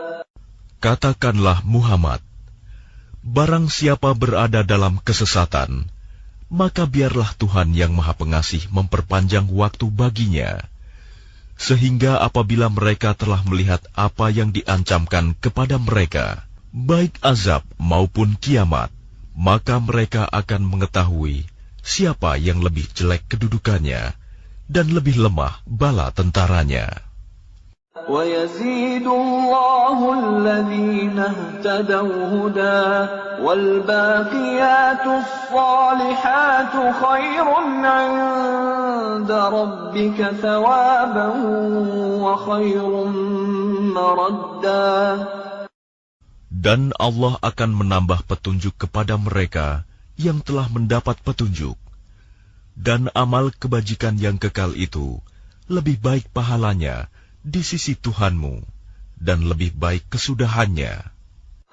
Katakanlah Muhammad, barang siapa berada dalam kesesatan, maka biarlah Tuhan yang Maha Pengasih memperpanjang waktu baginya, sehingga apabila mereka telah melihat apa yang diancamkan kepada mereka, baik azab maupun kiamat, maka mereka akan mengetahui siapa yang lebih jelek kedudukannya dan lebih lemah bala tentaranya. وَيَزِيدُ اللَّهُ الَّذِينَ اهْتَدَوْا هُدًى وَالْبَاقِيَاتُ الصَّالِحَاتُ خَيْرٌ عِندَ رَبِّكَ ثَوَابًا وَخَيْرٌ مَّرَدًّا. Dan Allah akan menambah petunjuk kepada mereka yang telah mendapat petunjuk. Dan amal kebajikan yang kekal itu lebih baik pahalanya di sisi Tuhanmu, dan lebih baik kesudahannya.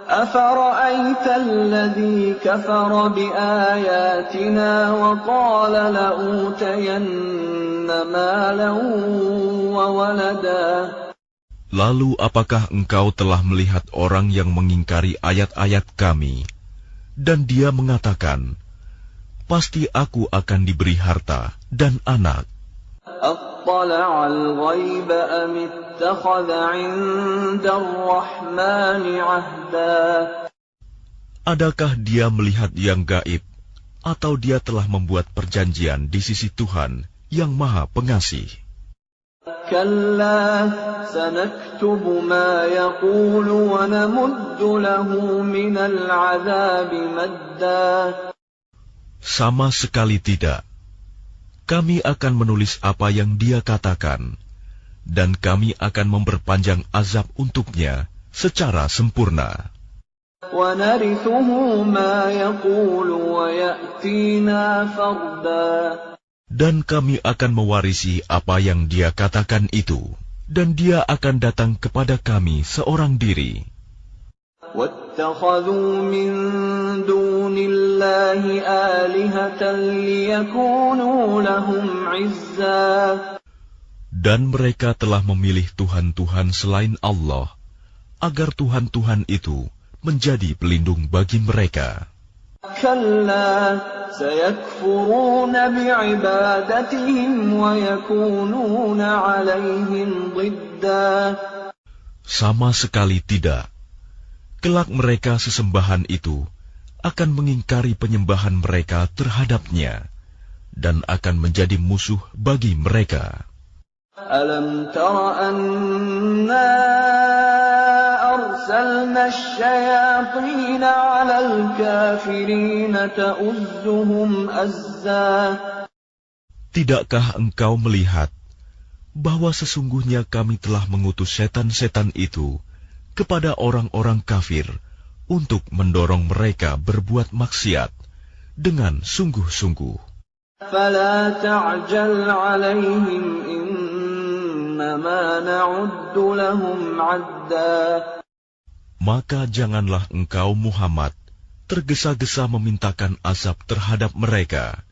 أفرأيت الذي كفر بآياتنا وقال لأوتين مالا وولدا. Lalu apakah engkau telah melihat orang yang mengingkari ayat-ayat kami, dan dia mengatakan, pasti aku akan diberi harta dan anak. أطلع الغيب أم اتخذ عند الرحمن عهدا. Adakah dia melihat yang gaib, atau dia telah membuat perjanjian di sisi Tuhan yang Maha Pengasih? كلا سنكتب ما يقول ونمد له من العذاب مدا. Sama sekali tidak. Kami akan menulis apa yang dia katakan, dan kami akan memperpanjang azab untuknya secara sempurna. وَنَرِثُهُ مَا يَقُولُ وَيَأْتِينَا فَرْدًا. Dan kami akan mewarisi apa yang dia katakan itu, dan dia akan datang kepada kami seorang diri. وَاتَّخَذُوا مِن دُونِ اللَّهِ آلِهَةً لِيَكُونُوا لَهُمْ عِزًّا. Dan mereka telah memilih Tuhan-Tuhan selain Allah, agar Tuhan-Tuhan itu menjadi pelindung bagi mereka. كَلَّا سَيَكْفُرُونَ بِعِبَادَتِهِمْ وَيَكُونُونَ عَلَيْهِمْ ضِدًّا. Sama sekali tidak. Kelak mereka sesembahan itu akan mengingkari penyembahan mereka terhadapnya, dan akan menjadi musuh bagi mereka. أَلَمْ تَرَ أَنَّا أَرْسَلْنَا الشَّيَاطِينَ عَلَى الْكَافِرِينَ تَؤُزُّهُمْ أَزًّا. Tidakkah engkau melihat bahwa sesungguhnya kami telah mengutus setan-setan itu kepada orang-orang kafir untuk mendorong mereka berbuat maksiat dengan sungguh-sungguh? فَلَا تَعْجَلْ عَلَيْهِمْ إِنَّمَا نَعُدُّ لَهُمْ عَدًّا. Maka janganlah engkau Muhammad tergesa-gesa memintakan azab terhadap mereka,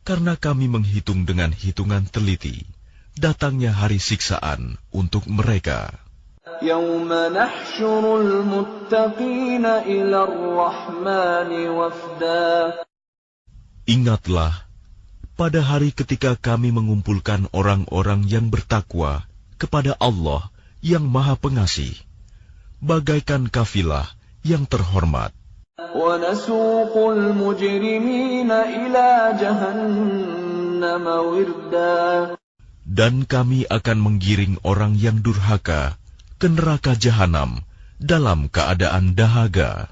karena kami menghitung dengan hitungan teliti datangnya hari siksaan untuk mereka. يَوْمَ نَحْشُرُ الْمُتَّقِينَ إِلَى الرَّحْمَنِ وَفْدًا. Ingatlah, pada hari ketika kami mengumpulkan orang-orang yang bertakwa kepada Allah yang Maha Pengasih, bagaikan kafilah yang terhormat. وَنَسُوقُ الْمُجْرِمِينَ إِلَى جَهَنَّمَ وِرْدًا. Dan kami akan menggiring orang yang durhaka ke neraka jahanam dalam keadaan dahaga.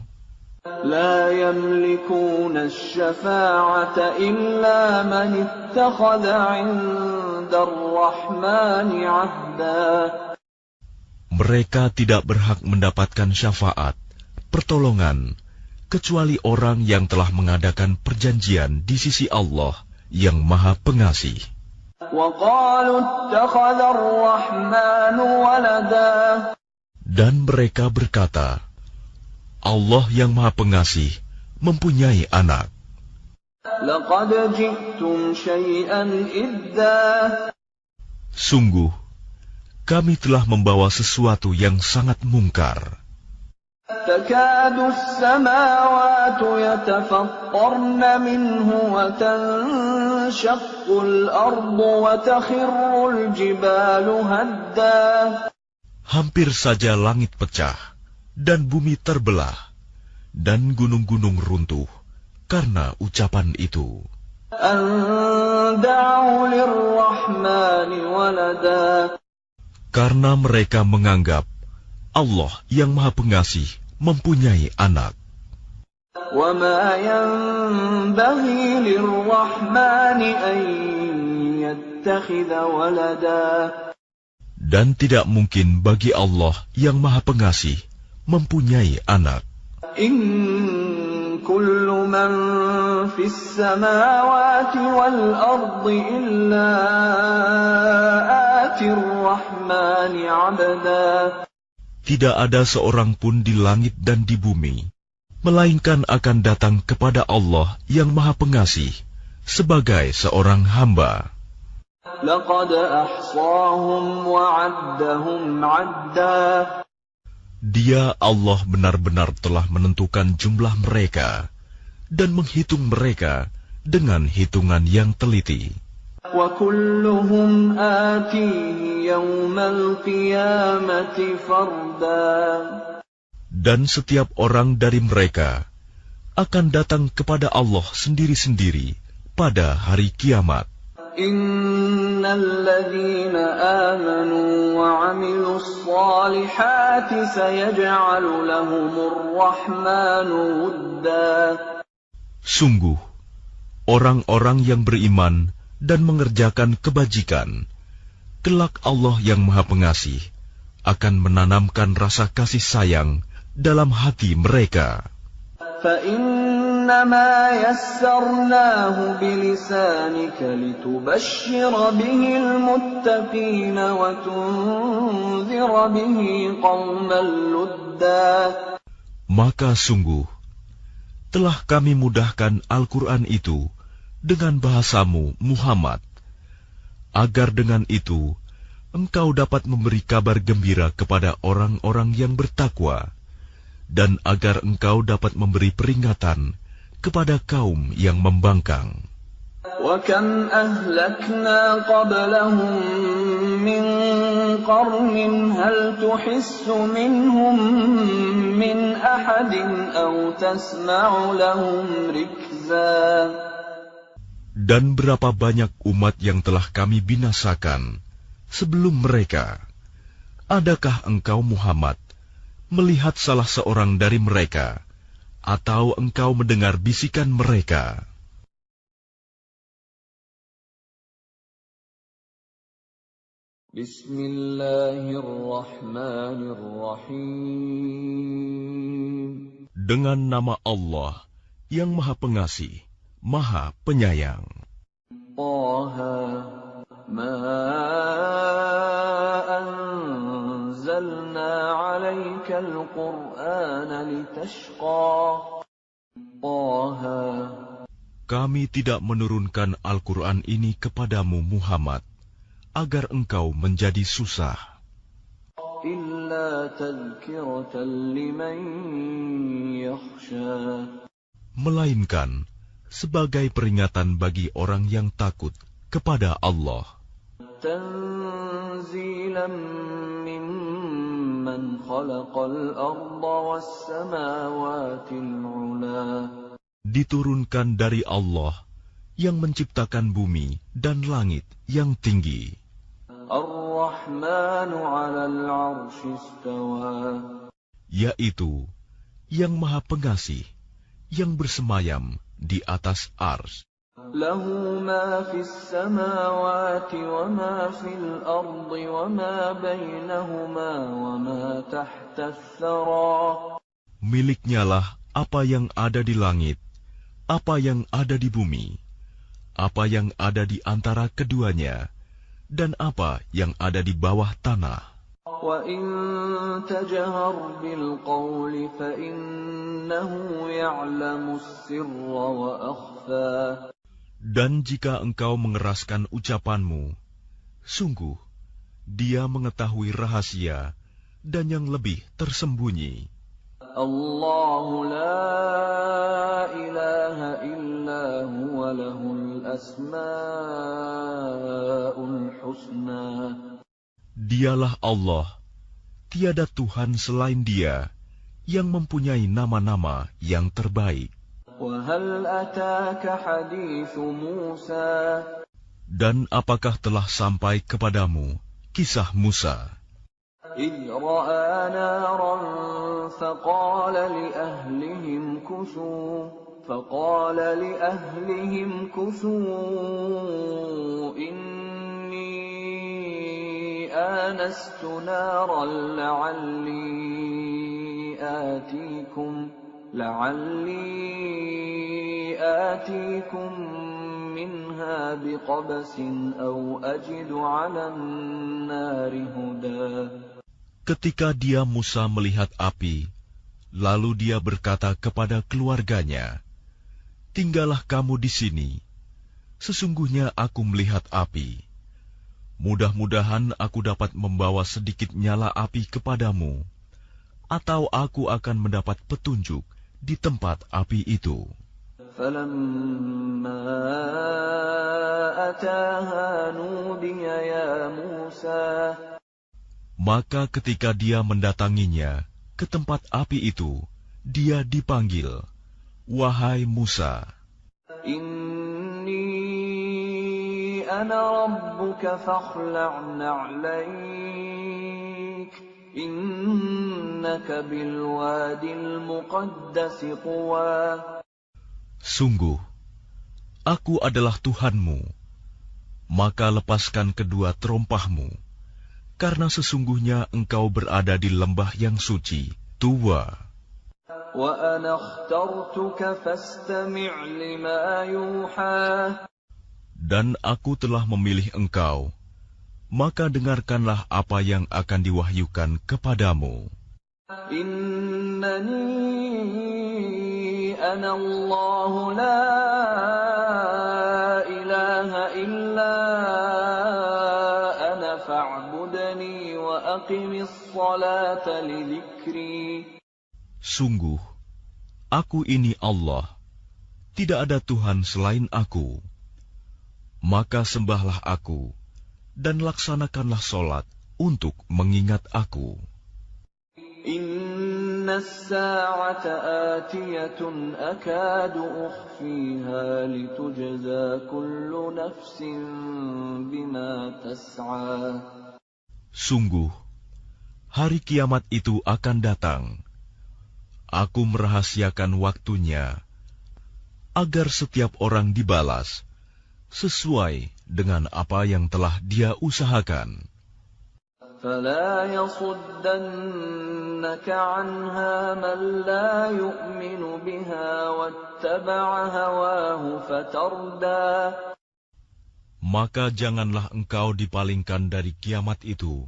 لا يملكون الشفاعة إلا من اتخذ عند الرحمن عهدا. Mereka tidak berhak mendapatkan syafaat, pertolongan, kecuali orang yang telah mengadakan perjanjian di sisi Allah yang Maha Pengasih. وقالوا اتخذ الرحمن ولدا. Dan mereka berkata, Allah yang Maha Pengasih mempunyai anak. لقد جئتم شيئا إدا. Sungguh, kami telah membawa sesuatu yang sangat mungkar. تكاد السماوات يتفطرن منه وتنشق الأرض وتخر الجبال هدا. Hampir saja langit pecah dan bumi terbelah dan gunung-gunung runtuh karena ucapan itu. أن دعوا للرحمن ولدا. Karena mereka menganggap Allah yang Maha Pengasih mempunyai anak. وما ينبغي للرحمن أن يتخذ ولدا. Dan tidak mungkin bagi Allah yang Maha Pengasih mempunyai anak. إن كل من في السماوات والأرض إلا آتي الرحمن عبدا. tidak ada seorang pun di langit dan di bumi, melainkan akan datang kepada Allah yang Maha Pengasih sebagai seorang hamba. لقد أحصاهم وعدهم عدا. Dia Allah benar-benar telah menentukan jumlah mereka dan menghitung mereka dengan hitungan yang teliti. وكلهم آتيه يوم القيامة فردا. Dan setiap orang dari mereka akan datang kepada Allah sendiri-sendiri pada hari kiamat. إن الذين آمنوا وعملوا الصالحات سيجعل لهم الرحمن ودا. Sungguh, orang-orang yang beriman dan mengerjakan kebajikan, kelak Allah yang Maha Pengasih akan menanamkan rasa kasih sayang dalam hati mereka. فإنما يسرناه بلسانك لتبشر به المتقين وتنذر به قوما لدا. Maka sungguh, telah kami mudahkan Al-Quran itu dengan bahasamu, Muhammad, agar dengan itu engkau dapat memberi kabar gembira kepada orang-orang yang bertakwa, dan agar engkau dapat memberi peringatan kepada kaum yang membangkang. وَكَمْ أَهْلَكْنَا قَبْلَهُمْ مِنْ قَرْنٍ هَلْ تُحِسُّ مِنْهُمْ مِنْ أَحَدٍ أَوْ تَسْمَعُ لَهُمْ رِكْزًا. Dan berapa banyak umat yang telah kami binasakan sebelum mereka. Adakah engkau Muhammad melihat salah seorang dari mereka, atau engkau mendengar bisikan mereka? Bismillahirrahmanirrahim. Dengan nama Allah yang Maha Pengasih, Maha Penyayang. Taha ma anzalna 'alaika al-Qur'ana litashqa. Taha. Kami tidak menurunkan Al-Quran ini kepadamu Muhammad agar engkau menjadi susah, Illa tadhkiratan liman yakhsha. melainkan sebagai peringatan bagi orang yang takut kepada Allah. Tanzilan mimman khalaqal arda was samawatil 'ula. Diturunkan dari Allah yang menciptakan bumi dan langit yang tinggi. Ar-Rahmanu 'alal 'arsy istawa. Yaitu yang Maha Pengasih, yang bersemayam di atas ars. Lahu ma fis samawati wa ma fil ardi wa ma bainahuma wa ma tahta ath-thara. Miliknyalah apa yang ada di langit, apa yang ada di bumi, apa yang ada di antara keduanya, dan apa yang ada di bawah tanah. Wa in tajhar bil qawli fa innahu ya'lamu as-sirra wa akhfa. Dan jika engkau mengeraskan ucapanmu, sungguh Dia mengetahui rahasia dan yang lebih tersembunyi. Allahu la ilaha illa huwa lahul asma'ul husna. Dialah Allah, tiada Tuhan selain Dia, yang mempunyai nama-nama yang terbaik. Wa hal ataka hadithu Musa. Dan apakah telah sampai kepadamu kisah Musa? إذ رأى نارا فقال لأهلهم كثوا إني آنست نارا لعلي آتيكم منها بقبس أو أجد على النار هدى. Ketika dia Musa melihat api, lalu dia berkata kepada keluarganya, "Tinggallah kamu di sini. Sesungguhnya aku melihat api. Mudah-mudahan aku dapat membawa sedikit nyala api kepadamu, atau aku akan mendapat petunjuk di tempat api itu." فَلَمَّا أَتَاهَا نُودِيَ يَا مُوسَى. Maka ketika dia mendatanginya ke tempat api itu, dia dipanggil, "Wahai Musa." إِنِّي أَنَا رَبُّكَ فَاخْلَعْ نَعْلَيْكَ إِنَّكَ بِالْوَادِ الْمُقَدَّسِ طُوًى. Sungguh, aku adalah Tuhanmu, maka lepaskan kedua terompahmu, karena sesungguhnya engkau berada di lembah yang suci, Tuwa. وَأَنَا اخْتَرْتُكَ فَاسْتَمِعْ لِمَا يُوحَى. Dan aku telah memilih engkau, maka dengarkanlah apa yang akan diwahyukan kepadamu. إِنَّنِي أَنَا اللَّهُ لَا إِلَهَ إِلَّا أَنَا فَاعْبُدْنِي وَأَقِمِ الصَّلَاةَ لِذِكْرِي. Sungguh, aku ini Allah, tidak ada Tuhan selain aku. Maka sembahlah aku, dan laksanakanlah solat untuk mengingat aku. Inna as-sa'ata atiyatun akadu ukhfiha litujza kullu nafsin bima tas'a. Sungguh, hari kiamat itu akan datang. Aku merahasiakan waktunya, agar setiap orang dibalas sesuai dengan apa yang telah dia usahakan. فَلَا يَصُدَّنَّكَ عَنْهَا مَنْ لَا يُؤْمِنُ بِهَا وَاتَّبَعَ هَوَاهُ فَتَرْدَى. Maka janganlah engkau dipalingkan dari kiamat itu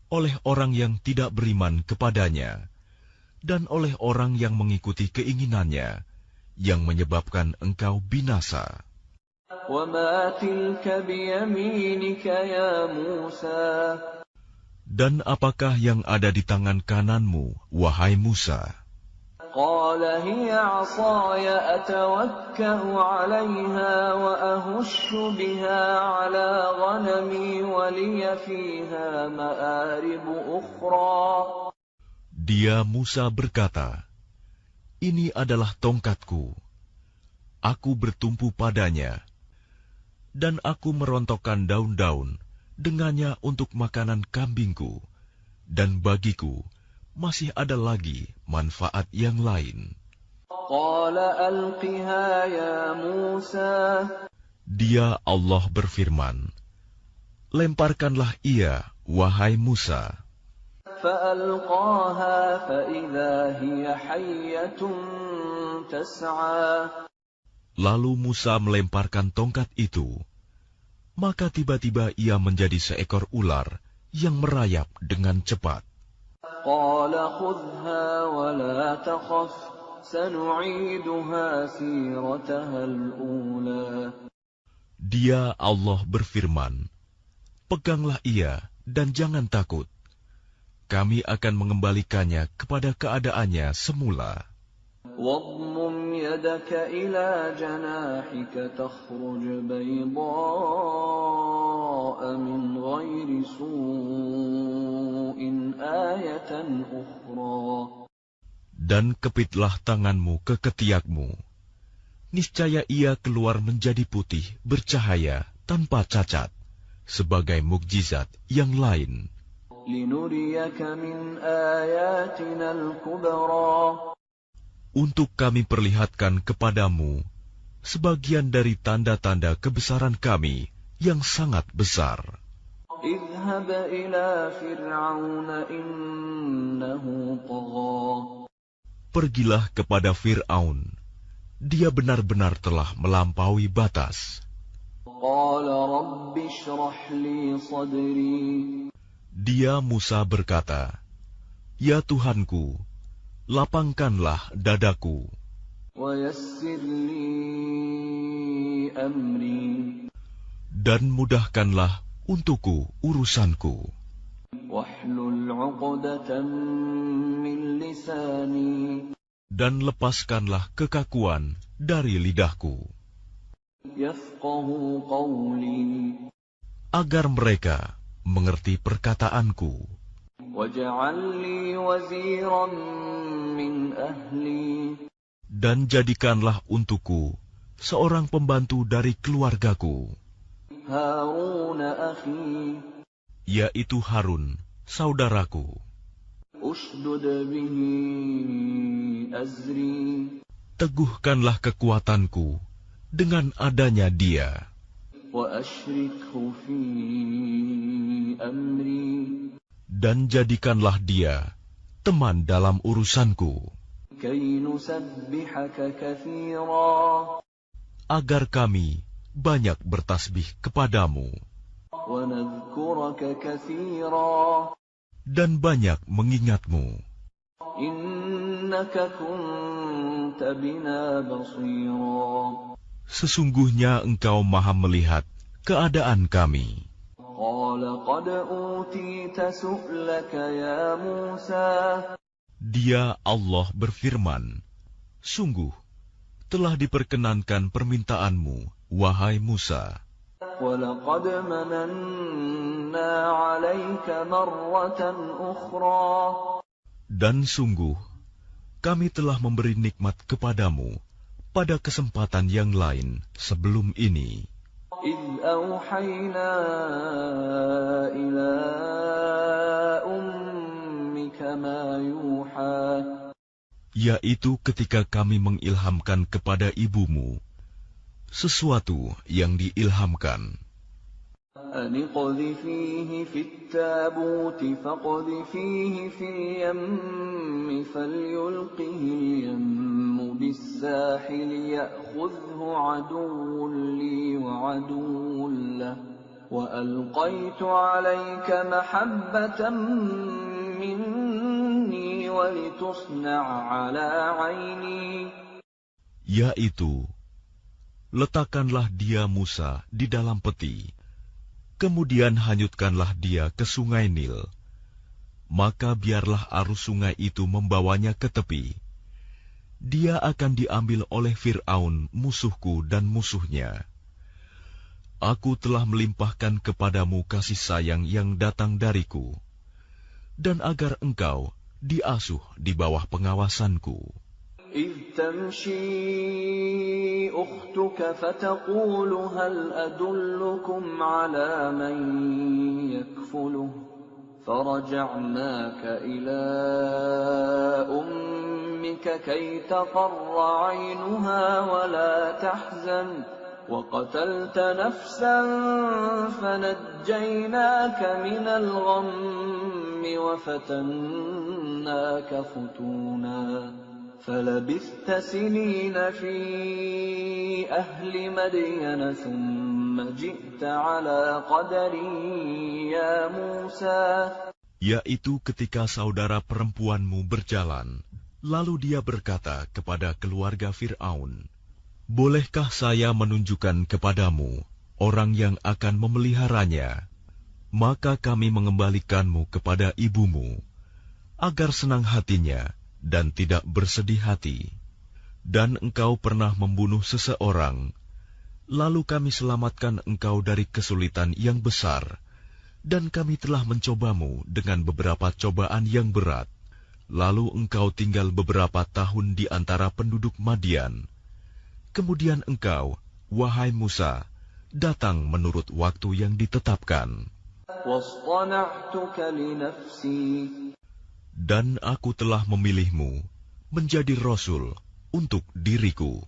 oleh orang yang tidak beriman kepadanya dan oleh orang yang mengikuti keinginannya yang menyebabkan engkau binasa. وَمَا تِلْكَ بِيَمِينِكَ يَا مُوسَى. Dan apakah yang ada di tangan kananmu, wahai Musa? قَالَ هِيَ عَصَايَ أَتَوَكَّأُ عَلَيْهَا وَأَهُشُّ بِهَا عَلَى غَنَمِي وَلِيَ فِيهَا مَآرِبُ أُخْرَى. Dia Musa berkata, "Ini adalah tongkatku. Aku bertumpu padanya, dan aku merontokkan daun-daun dengannya untuk makanan kambingku, dan bagiku masih ada lagi manfaat yang lain." قَالَ أَلْقِهَا يَا مُوسَى. Dia Allah berfirman, "Lemparkanlah ia, wahai Musa." فَأَلْقَاهَا فَإِذَا هِيَ حَيَّةٌ تَسْعَى. Lalu Musa melemparkan tongkat itu, maka tiba-tiba ia menjadi seekor ular yang merayap dengan cepat. قَالَ خُذْهَا وَلَا تَخَفْ سَنُعِيدُهَا سِيرَتَهَا الْأُولَى. Dia Allah berfirman, "Peganglah ia dan jangan takut. Kami akan mengembalikannya kepada keadaannya semula." وَاضْمُمْ يَدَكَ إِلَى جَنَاحِكَ تَخْرُجْ بَيْضَاءَ مِنْ غَيْرِ سُوءٍ آيَةً أُخْرَى. Dan kepitlah tanganmu ke ketiakmu. Niscaya ia keluar menjadi putih bercahaya tanpa cacat, sebagai mukjizat yang lain. لِنُرِيَكَ مِنْ آيَاتِنَا الْكُبْرَى. Untuk kami perlihatkan kepadamu sebagian dari tanda-tanda kebesaran kami yang sangat besar. اذهب إلى فرعون إنه طغى. Pergilah kepada Fir'aun. Dia benar-benar telah melampaui batas. قال رب اشرح لي صدري. Dia Musa berkata, Ya Tuhanku, lapangkanlah dadaku, ويسر لي أمري dan mudahkanlah untukku urusanku. واحلل عقدة من لساني Dan lepaskanlah kekakuan dari lidahku, يفقهوا قولي agar mereka mengerti perkataanku. واجعل لي وزيرا من أهلي Dan jadikanlah untukku seorang pembantu dari keluargaku, هارون أخي yaitu Harun, saudaraku. أشدد به أزري Teguhkanlah kekuatanku dengan adanya dia, وأشركه في أمري dan jadikanlah dia teman dalam urusanku, كي نسبحك كثيرا agar kami banyak bertasbih kepadamu ونذكرك كثيرا dan banyak mengingatmu. إنك كنت بنا بصيرا Sesungguhnya engkau maha melihat keadaan kami. قال قد أوتيت سؤلك يا موسى Dia Allah berfirman, sungguh telah diperkenankan permintaanmu, wahai Musa. ولقد مننا عليك مرة أخرى Dan sungguh kami telah memberi nikmat kepadamu pada kesempatan yang lain sebelum ini, إذ أوحينا إلى أمك ما يوحى yaitu ketika kami mengilhamkan kepada ibumu sesuatu yang diilhamkan. أن اقذفيه في التابوت فاقذفيه في اليم فليلقه اليم بالساحل يأخذه عدو لي وعدو له وألقيت عليك محبة مني ولتصنع على عيني. Yaitu, letakkanlah dia Musa di dalam peti, kemudian hanyutkanlah dia ke sungai Nil. Maka biarlah arus sungai itu membawanya ke tepi. Dia akan diambil oleh Fir'aun musuhku dan musuhnya. Aku telah melimpahkan kepadamu kasih sayang yang datang dariku, dan agar engkau diasuh di bawah pengawasanku. إذ تمشي أختك فتقول هل أدلكم على من يكفله فرجعناك إلى أمك كي تقر عينها ولا تحزن وقتلت نفسا فنجيناك من الغم وفتناك فتونا فلبثت سنين في أهل مدين ثم جئت على قدر يا موسى. Yaitu ketika saudara perempuanmu berjalan, lalu dia berkata kepada keluarga Fir'aun, bolehkah saya menunjukkan kepadamu orang yang akan memeliharanya? Maka kami mengembalikanmu kepada ibumu, agar senang hatinya dan tidak bersedih hati. Dan engkau pernah membunuh seseorang, lalu kami selamatkan engkau dari kesulitan yang besar, dan kami telah mencobamu dengan beberapa cobaan yang berat. Lalu engkau tinggal beberapa tahun di antara penduduk Madian. Kemudian engkau, wahai Musa, datang menurut waktu yang ditetapkan. واصطنعتك لنفسي. Dan aku telah memilihmu menjadi Rasul untuk diriku.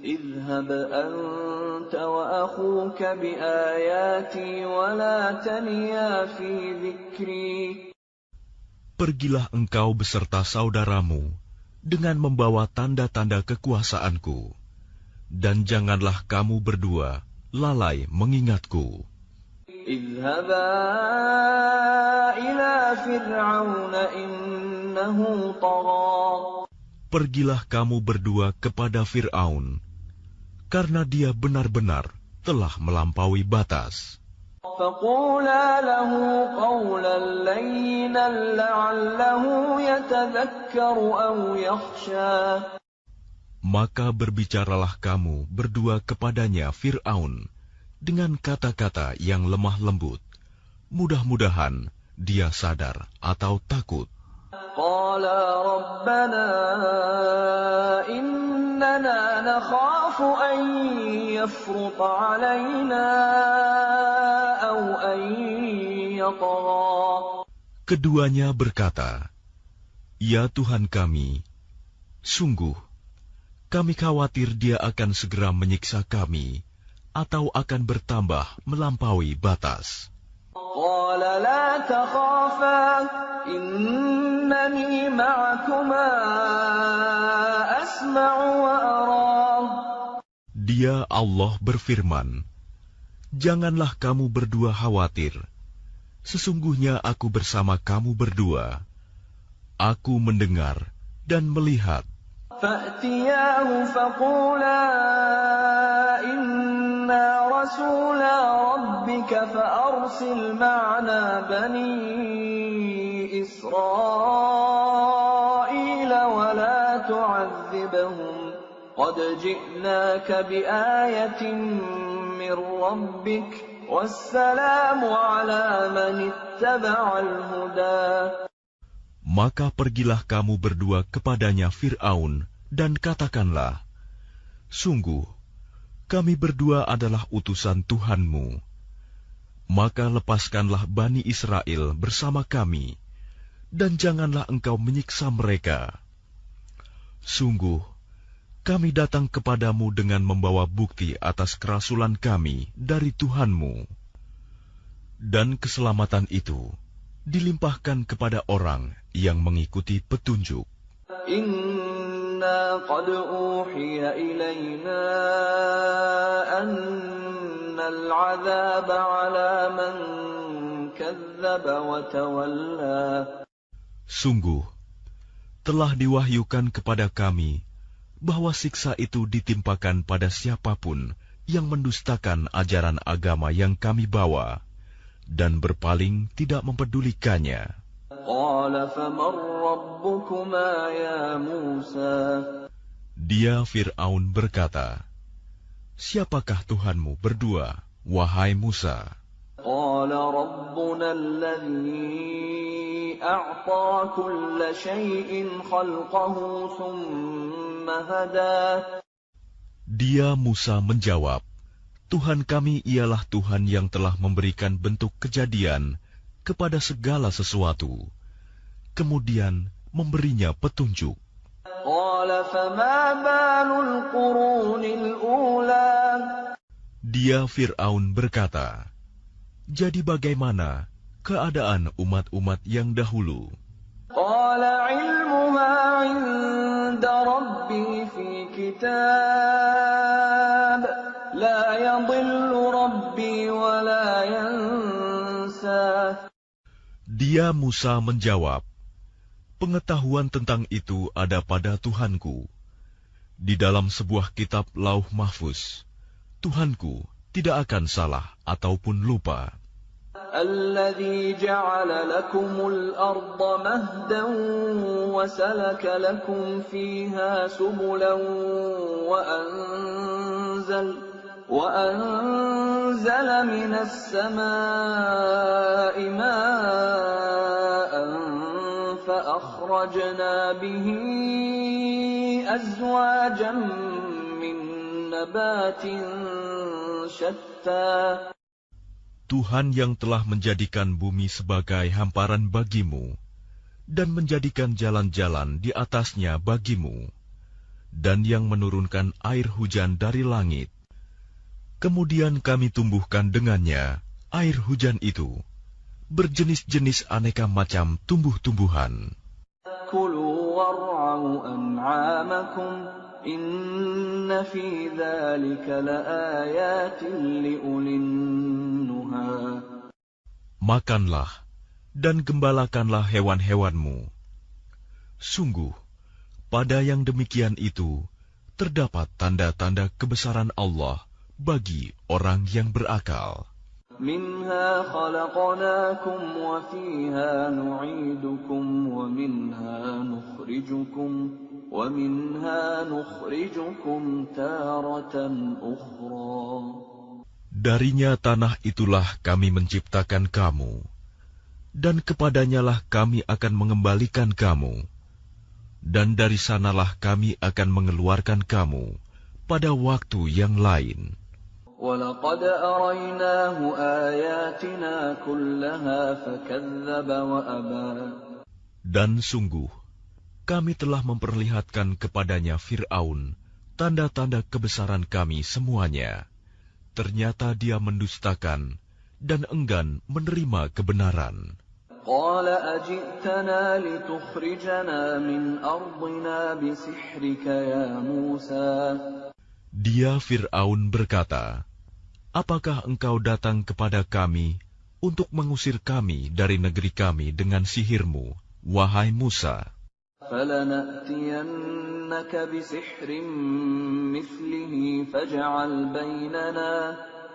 اذهب أنت وأخوك بآياتي ولا تنيا في ذكري. Pergilah engkau beserta saudaramu dengan membawa tanda-tanda kekuasaanku, dan janganlah kamu berdua lalai mengingatku. اذهبا إلى فرعون إنه إنه طغى. Pergilah kamu berdua kepada Fir'aun, karena dia benar-benar telah melampaui batas. فقولا له قولا لينا لعله يتذكر أو يخشى. Maka berbicaralah kamu berdua kepadanya Fir'aun dengan kata-kata yang lemah lembut. Mudah-mudahan dia sadar atau takut. قالا ربنا إننا نخاف أن يفرط علينا أو أن يطغى. Keduanya berkata, "Ya Tuhan kami, sungguh kami khawatir dia akan segera menyiksa kami atau akan bertambah melampaui batas." قال لا تخافا إنني معكما أسمع وأرى. Dia Allah berfirman, "Janganlah kamu berdua khawatir. Sesungguhnya aku bersama kamu berdua. Aku mendengar dan melihat." فأتياه فقولا إنا رسولا ربك فأرسل معنا بني إسرائيل ولا تعذبهم قد جئناك بآية من ربك والسلام على من اتبع الهدى. Maka pergilah kamu berdua kepadanya Fir'aun dan katakanlah, "Sungguh, kami berdua adalah utusan Tuhanmu. Maka lepaskanlah Bani Israel bersama kami, dan janganlah engkau menyiksa mereka. Sungguh, kami datang kepadamu dengan membawa bukti atas kerasulan kami dari Tuhanmu." Dan keselamatan itu dilimpahkan kepada orang yang mengikuti petunjuk. Inna qad uhiya ilayna annal 'adzaba 'ala man kadzdzaba wa tawalla. Sungguh, telah diwahyukan kepada kami bahwa siksa itu ditimpakan pada siapapun yang mendustakan ajaran agama yang kami bawa dan berpaling tidak mempedulikannya. Qala faman rabbukuma ya Musa. Dia Fir'aun berkata, "Siapakah Tuhanmu berdua, wahai Musa?" Qala rabbuna alladhi a'ta kulla shay'in khalqahu thumma hada. Dia Musa menjawab, "Tuhan kami ialah Tuhan yang telah memberikan bentuk kejadian kepada segala sesuatu, kemudian memberinya petunjuk." Qala fama balul qurunil ula. Dia Fir'aun berkata, "Jadi bagaimana keadaan umat-umat yang dahulu?" Qala ilmuha 'inda rabbi fi kitab. La yadhillu rabbi wa la yansa. Dia Musa menjawab, "Pengetahuan tentang itu ada pada Tuhanku. Di dalam sebuah kitab Lauh Mahfuz, Tuhanku tidak akan salah ataupun lupa." الذي جعل لكم الأرض مهدا وسلك لكم فيها سبلا وأنزل من السماء ماء فأخرجنا به أزواجا من نبات شتى. Tuhan yang telah menjadikan bumi sebagai hamparan bagimu, dan menjadikan jalan-jalan di atasnya bagimu, dan yang menurunkan air hujan dari langit. Kemudian kami tumbuhkan dengannya air hujan itu, berjenis-jenis aneka macam tumbuh-tumbuhan. Kulu war'au an'amakum, inna fi dzalika laayatin liulin nuha. Makanlah dan gembalakanlah hewan-hewanmu. Sungguh, pada yang demikian itu terdapat tanda-tanda kebesaran Allah bagi orang yang berakal. Minha khalaqnakum wa fiha nu'idukum wa minha nukhrijukum taratan ukhra. Darinya tanah itulah kami menciptakan kamu, dan kepadanyalah kami akan mengembalikan kamu, dan dari sanalah kami akan mengeluarkan kamu pada waktu yang lain. وَلَقَدْ أَرَيْنَاهُ آيَاتِنَا كُلَّهَا فَكَذَّبَ وَأَبَى. Dan sungguh, kami telah memperlihatkan kepadanya Fir'aun tanda-tanda kebesaran kami semuanya. Ternyata dia mendustakan dan enggan menerima kebenaran. قَالَ أَجِئْتَنَا لِتُخْرِجَنَا مِنْ أَرْضِنَا بِسِحْرِكَ يَا مُوسَى. Dia Fir'aun berkata, apakah engkau datang kepada kami untuk mengusir kami dari negeri kami dengan sihirmu, wahai Musa? فَلَنَأْتِيَنَّكَ بِسِحْرٍ مِثْلِهِ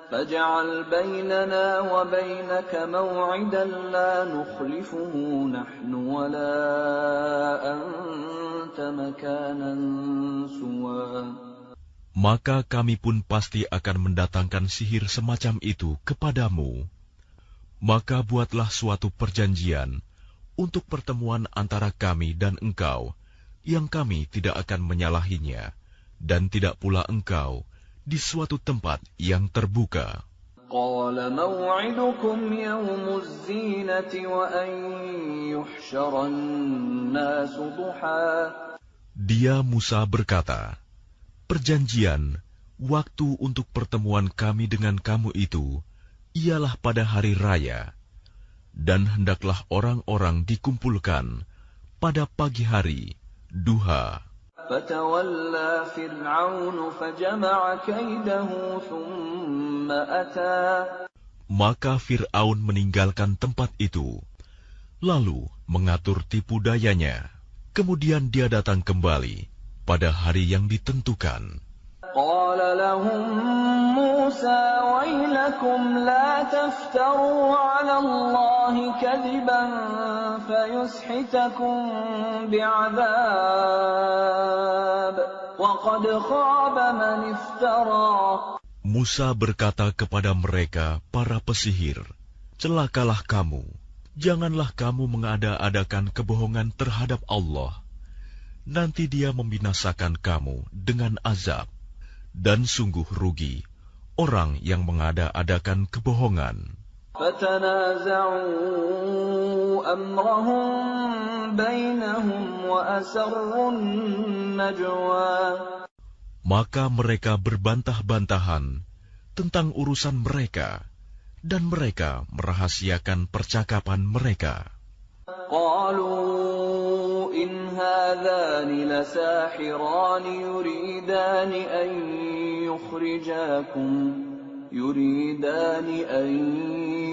فَاجْعَلْ بَيْنَنَا وَبَيْنَكَ مَوْعِدًا لَا نُخْلِفُهُ نَحْنُ وَلَا أَنْتَ مَكَانًا سُوًى. Maka kami pun pasti akan mendatangkan sihir semacam itu kepadamu. Maka buatlah suatu perjanjian untuk pertemuan antara kami dan engkau, yang kami tidak akan menyalahinya, dan tidak pula engkau di suatu tempat yang terbuka. قَالَ مَوْعِدُكُمْ يَوْمُ الزِّينَةِ وَأَنْ يُحْشَرَ النَّاسُ ضُحًى. Dia Musa berkata, perjanjian, waktu untuk pertemuan kami dengan kamu itu, ialah pada hari raya, dan hendaklah orang-orang dikumpulkan pada pagi hari, duha. فَتَوَلَّى فِرْعَوْنُ فَجَمَعَ كَيْدَهُ ثُمَّ أَتَى. Maka Fir'aun meninggalkan tempat itu, lalu mengatur tipu dayanya. Kemudian dia datang kembali pada hari yang ditentukan. قَالَ لَهُم مُّوسَى وَيْلَكُمْ لَا تَفْتَرُوا عَلَى اللَّهِ كَذِبًا فَيُسْحِتَكُم بِعَذَابٍ وَقَدْ خَابَ مَنِ افْتَرَىٰ. Musa berkata kepada mereka, para pesihir, celakalah kamu, janganlah kamu mengada-adakan kebohongan terhadap Allah. Nanti dia membinasakan kamu dengan azab. Dan sungguh rugi orang yang mengada-adakan kebohongan. فَتَنَازَعُوا أَمْرَهُم بَيْنَهُمْ وَأَسَرُّوا النَّجْوَىٰ. Maka mereka berbantah-bantahan tentang urusan mereka, dan mereka merahasiakan percakapan mereka. قالوا إن هذان لساحران يريدان أن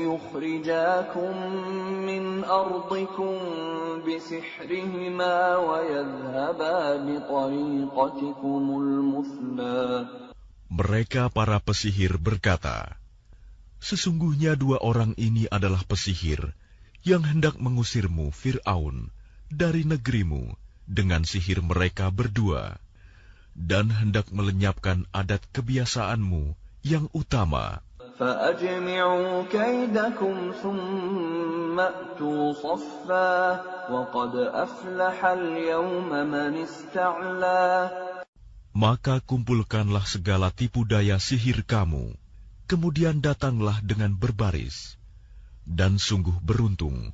يخرجاكم من أرضكم بسحرهما ويذهبا بطريقتكم المثلى. Mereka para pesihir berkata, sesungguhnya dua orang ini adalah pesihir yang hendak mengusirmu, Fir'aun, dari negerimu dengan sihir mereka berdua, dan hendak melenyapkan adat kebiasaanmu yang utama. فَأَجْمِعُوا كَيْدَكُمْ ثُمَّ أْتُوا صَفًّا وَقَدْ أَفْلَحَ الْيَوْمَ مَنِ اسْتَعْلَىٰ. Maka kumpulkanlah segala tipu daya sihir kamu, kemudian datanglah dengan berbaris. Dan sungguh beruntung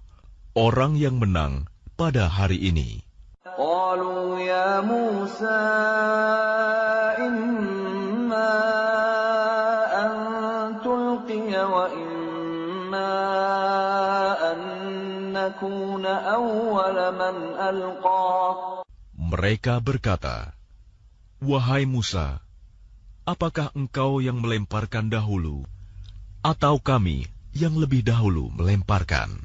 orang yang menang pada hari ini. قالوا يا موسى إما أن تلقي وإما أن نكون أول من ألقى. Mereka berkata, wahai Musa, apakah engkau yang melemparkan dahulu, atau kami yang lebih dahulu melemparkan?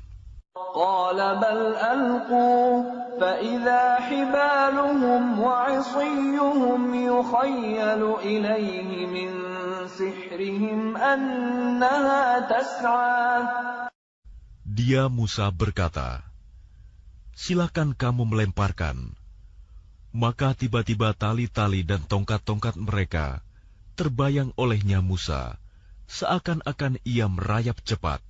قال بل ألقوا فإذا حبالهم وعصيهم يخيل إليه من سحرهم أنها تسعى. Dia Musa berkata, "Silakan kamu melemparkan." Maka tiba-tiba tali-tali dan tongkat-tongkat mereka terbayang olehnya Musa, seakan-akan ia merayap cepat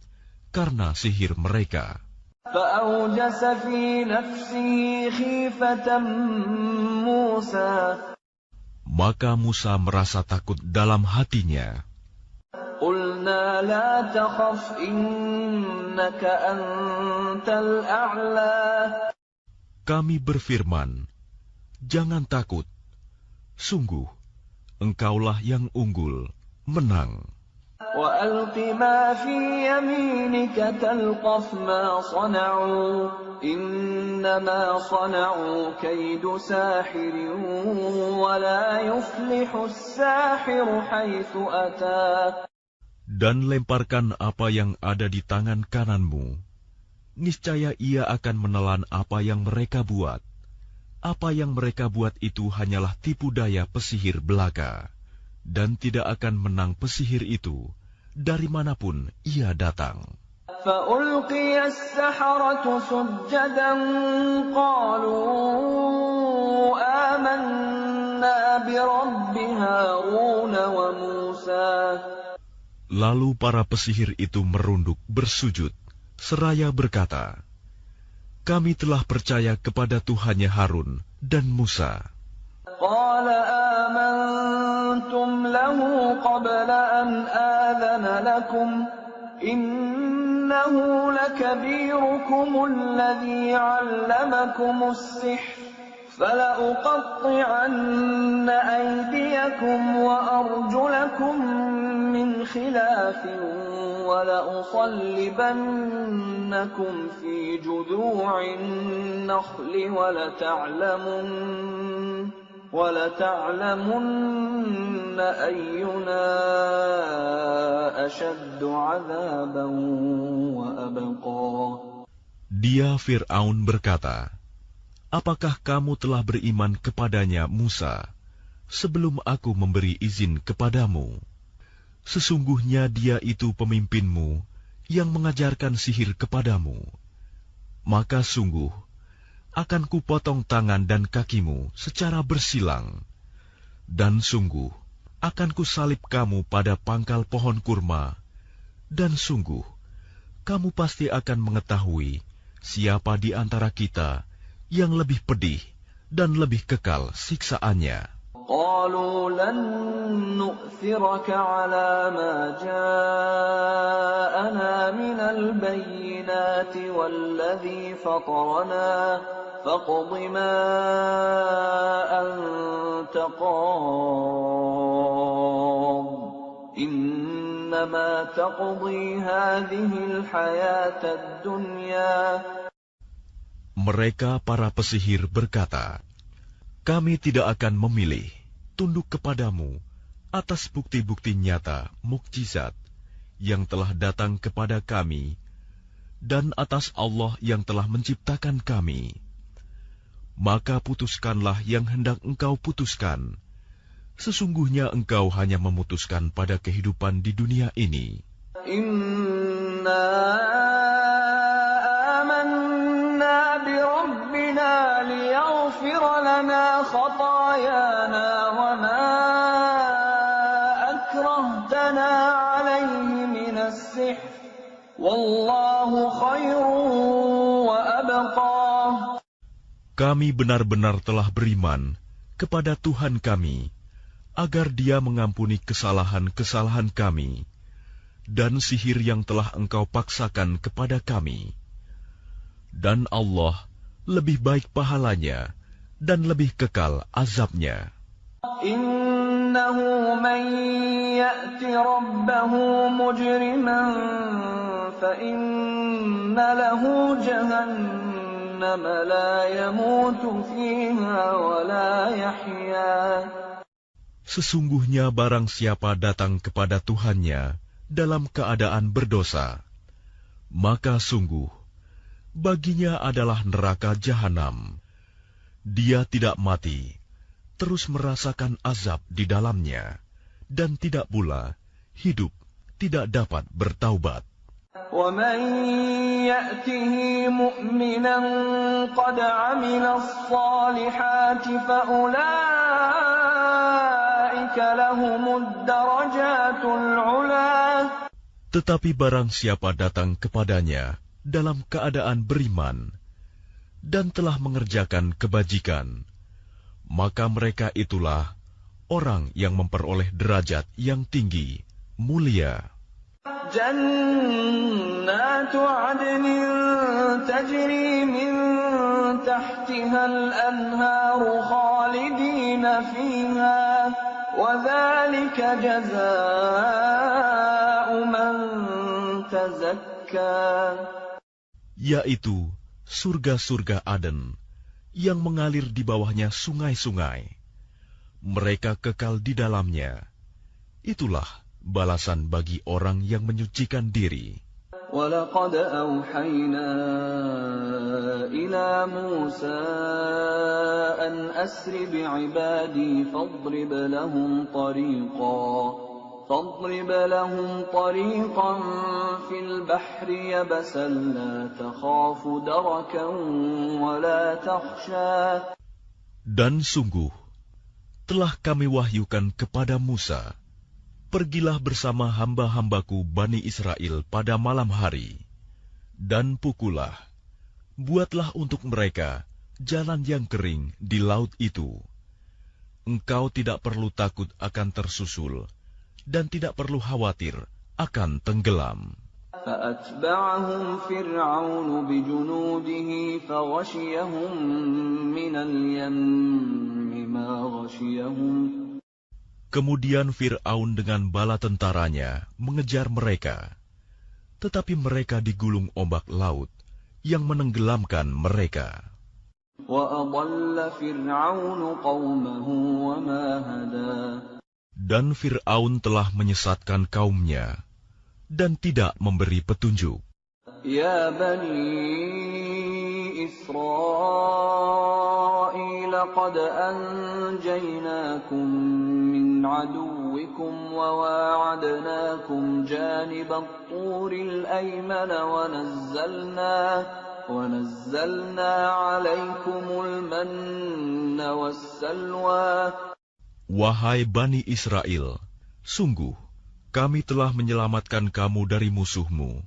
karena sihir mereka. فأوجس في نفسه خيفة موسى. Maka Musa merasa takut dalam hatinya. قلنا لا تخف إنك أنت الأعلى. Kami berfirman, "Jangan takut. Sungguh, engkaulah yang unggul, menang." وألق ما في يمينك تلقف ما صنعوا إنما صنعوا كيد ساحر ولا يفلح الساحر حيث أتى. Dan lemparkan apa yang ada di tangan kananmu. Niscaya ia akan menelan apa yang mereka buat. Apa yang mereka buat itu hanyalah tipu daya pesihir belaka. Dan tidak akan menang pesihir itu dari manapun ia datang. فألقي السحرة سجدا قالوا آمنا برب هارون وموسى. Lalu para pesihir itu merunduk bersujud, seraya berkata, "Kami telah percaya kepada Tuhannya Harun dan Musa." قال آمنتم له قبل أن آذن لكم إنه لكبيركم الذي علمكم السحر فلأقطعن أيديكم وأرجلكم من خلاف ولأصلبنكم في جذوع النخل ولتعلمن أينا أشد عذابا وأبقى. Dia Fir'aun berkata, "Apakah kamu telah beriman kepadanya Musa sebelum aku memberi izin kepadamu? Sesungguhnya dia itu pemimpinmu yang mengajarkan sihir kepadamu. Maka sungguh akan kupotong tangan dan kakimu secara bersilang, dan sungguh akan kusalib kamu pada pangkal pohon kurma, dan sungguh kamu pasti akan mengetahui siapa di antara kita yang lebih pedih dan lebih kekal siksaannya." قالوا لن نؤثرك على ما جاءنا من البينات والذي فطرنا فاقض ما أنت قاض إنما تقضي هذه الحياة الدنيا. Mereka para pesihir berkata, "Kami tidak akan memilih tunduk kepadamu atas bukti-bukti nyata mukjizat yang telah datang kepada kami dan atas Allah yang telah menciptakan kami. Maka putuskanlah yang hendak engkau putuskan. Sesungguhnya engkau hanya memutuskan pada kehidupan di dunia ini." Inna amanna bi rabbina liyaghfir lana khatayana wa ma akrahtana alayhi minas sihr wallahu khairun wa abqa. Kami benar-benar telah beriman kepada Tuhan kami, agar Dia mengampuni kesalahan-kesalahan kami, dan sihir yang telah engkau paksakan kepada kami. Dan Allah lebih baik pahalanya, dan lebih kekal azabnya. Innahu man ya'ti rabbahu mujriman fa inna lahu jahannam la yamutu fiha wa la yahya. Sesungguhnya barang siapa datang kepada Tuhannya dalam keadaan berdosa, maka sungguh baginya adalah neraka jahanam. Dia tidak mati, terus merasakan azab di dalamnya, dan tidak pula hidup tidak dapat bertaubat. وَمَنْ يَأْتِهِ مُؤْمِنًا قَدْ عَمِلَ الصَّالِحَاتِ فَأُولَئِكَ لَهُمُ الدَّرَجَاتُ الْعُلَى. Tetapi barang siapa datang kepadanya dalam keadaan beriman dan telah mengerjakan kebajikan, maka mereka itulah orang yang memperoleh derajat yang tinggi, mulia. جَنَّاتُ عَدْنٍ تَجْرِي مِنْ تَحْتِهَا الْأَنْهَارُ خَالِدِينَ فِيهَا وَذَلِكَ جَزَاءُ مَنْ تَزَكَّى. Yaitu surga-surga Aden yang mengalir di bawahnya sungai-sungai. Mereka kekal di dalamnya. Itulah balasan bagi orang yang menyucikan diri. وَلَقَدْ أَوْحَيْنَا إِلَى مُوسَىٰ أَنْ أَسْرِ بِعِبَادِي فَاضْرِبْ لَهُمْ طَرِيقًا فِي الْبَحْرِ يَبَسًا لَا تَخَافُ دَرَكًا وَلَا تَخْشَىٰ. Dan sungguh, telah kami wahyukan kepada Musa, pergilah bersama hamba-hambaku Bani Israel pada malam hari, dan pukullah, buatlah untuk mereka jalan yang kering di laut itu. Engkau tidak perlu takut akan tersusul, dan tidak perlu khawatir akan tenggelam. فَأَتْبَعَهُمْ فِرْعَوْنُ بِجُنُودِهِ فَغَشِيَهُمْ مِنَ الْيَمِّ مَا غَشِيَهُمْ. Kemudian Fir'aun dengan bala tentaranya mengejar mereka, tetapi mereka digulung ombak laut yang menenggelamkan mereka. وَأَضَلَّ فِرْعَوْنُ قَوْمَهُ وَمَا هَدَىٰ. Dan Fir'aun telah menyesatkan kaumnya dan tidak memberi petunjuk. يَا بَنِي إِسْرَائِيلَ قَدْ أَنْجَيْنَاكُمْ مِنْ عَدُوِّكُمْ وَوَاعَدْنَاكُمْ جَانِبَ الطُّورِ الْأَيْمَنَ وَنَزَّلْنَا عَلَيْكُمُ الْمَنَّ وَالسَّلْوَىٰ. Wahai Bani Israel, sungguh kami telah menyelamatkan kamu dari musuhmu,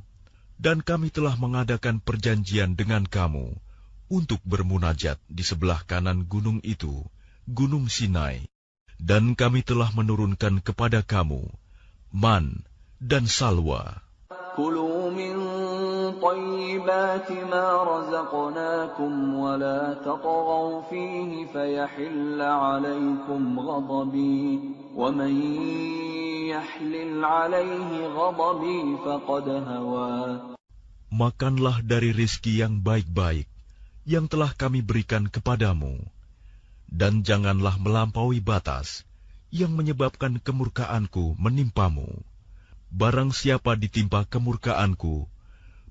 dan kami telah mengadakan perjanjian dengan kamu untuk bermunajat di sebelah kanan gunung itu, Gunung Sinai, dan kami telah menurunkan kepada kamu man dan salwa. كُلُوا مِنْ طَيِّبَاتِ مَا رَزَقْنَاكُمْ وَلَا تَطْغَوْا فِيهِ فَيَحِلَّ عَلَيْكُمْ غَضَبِي وَمَنْ يَحْلِلْ عَلَيْهِ غَضَبِي فَقَدْ هَوَىٰ. Makanlah dari rizki yang baik-baik yang telah kami berikan kepadamu, dan janganlah melampaui batas yang menyebabkan kemurkaanku menimpamu. Barang siapa ditimpa kemurkaanku,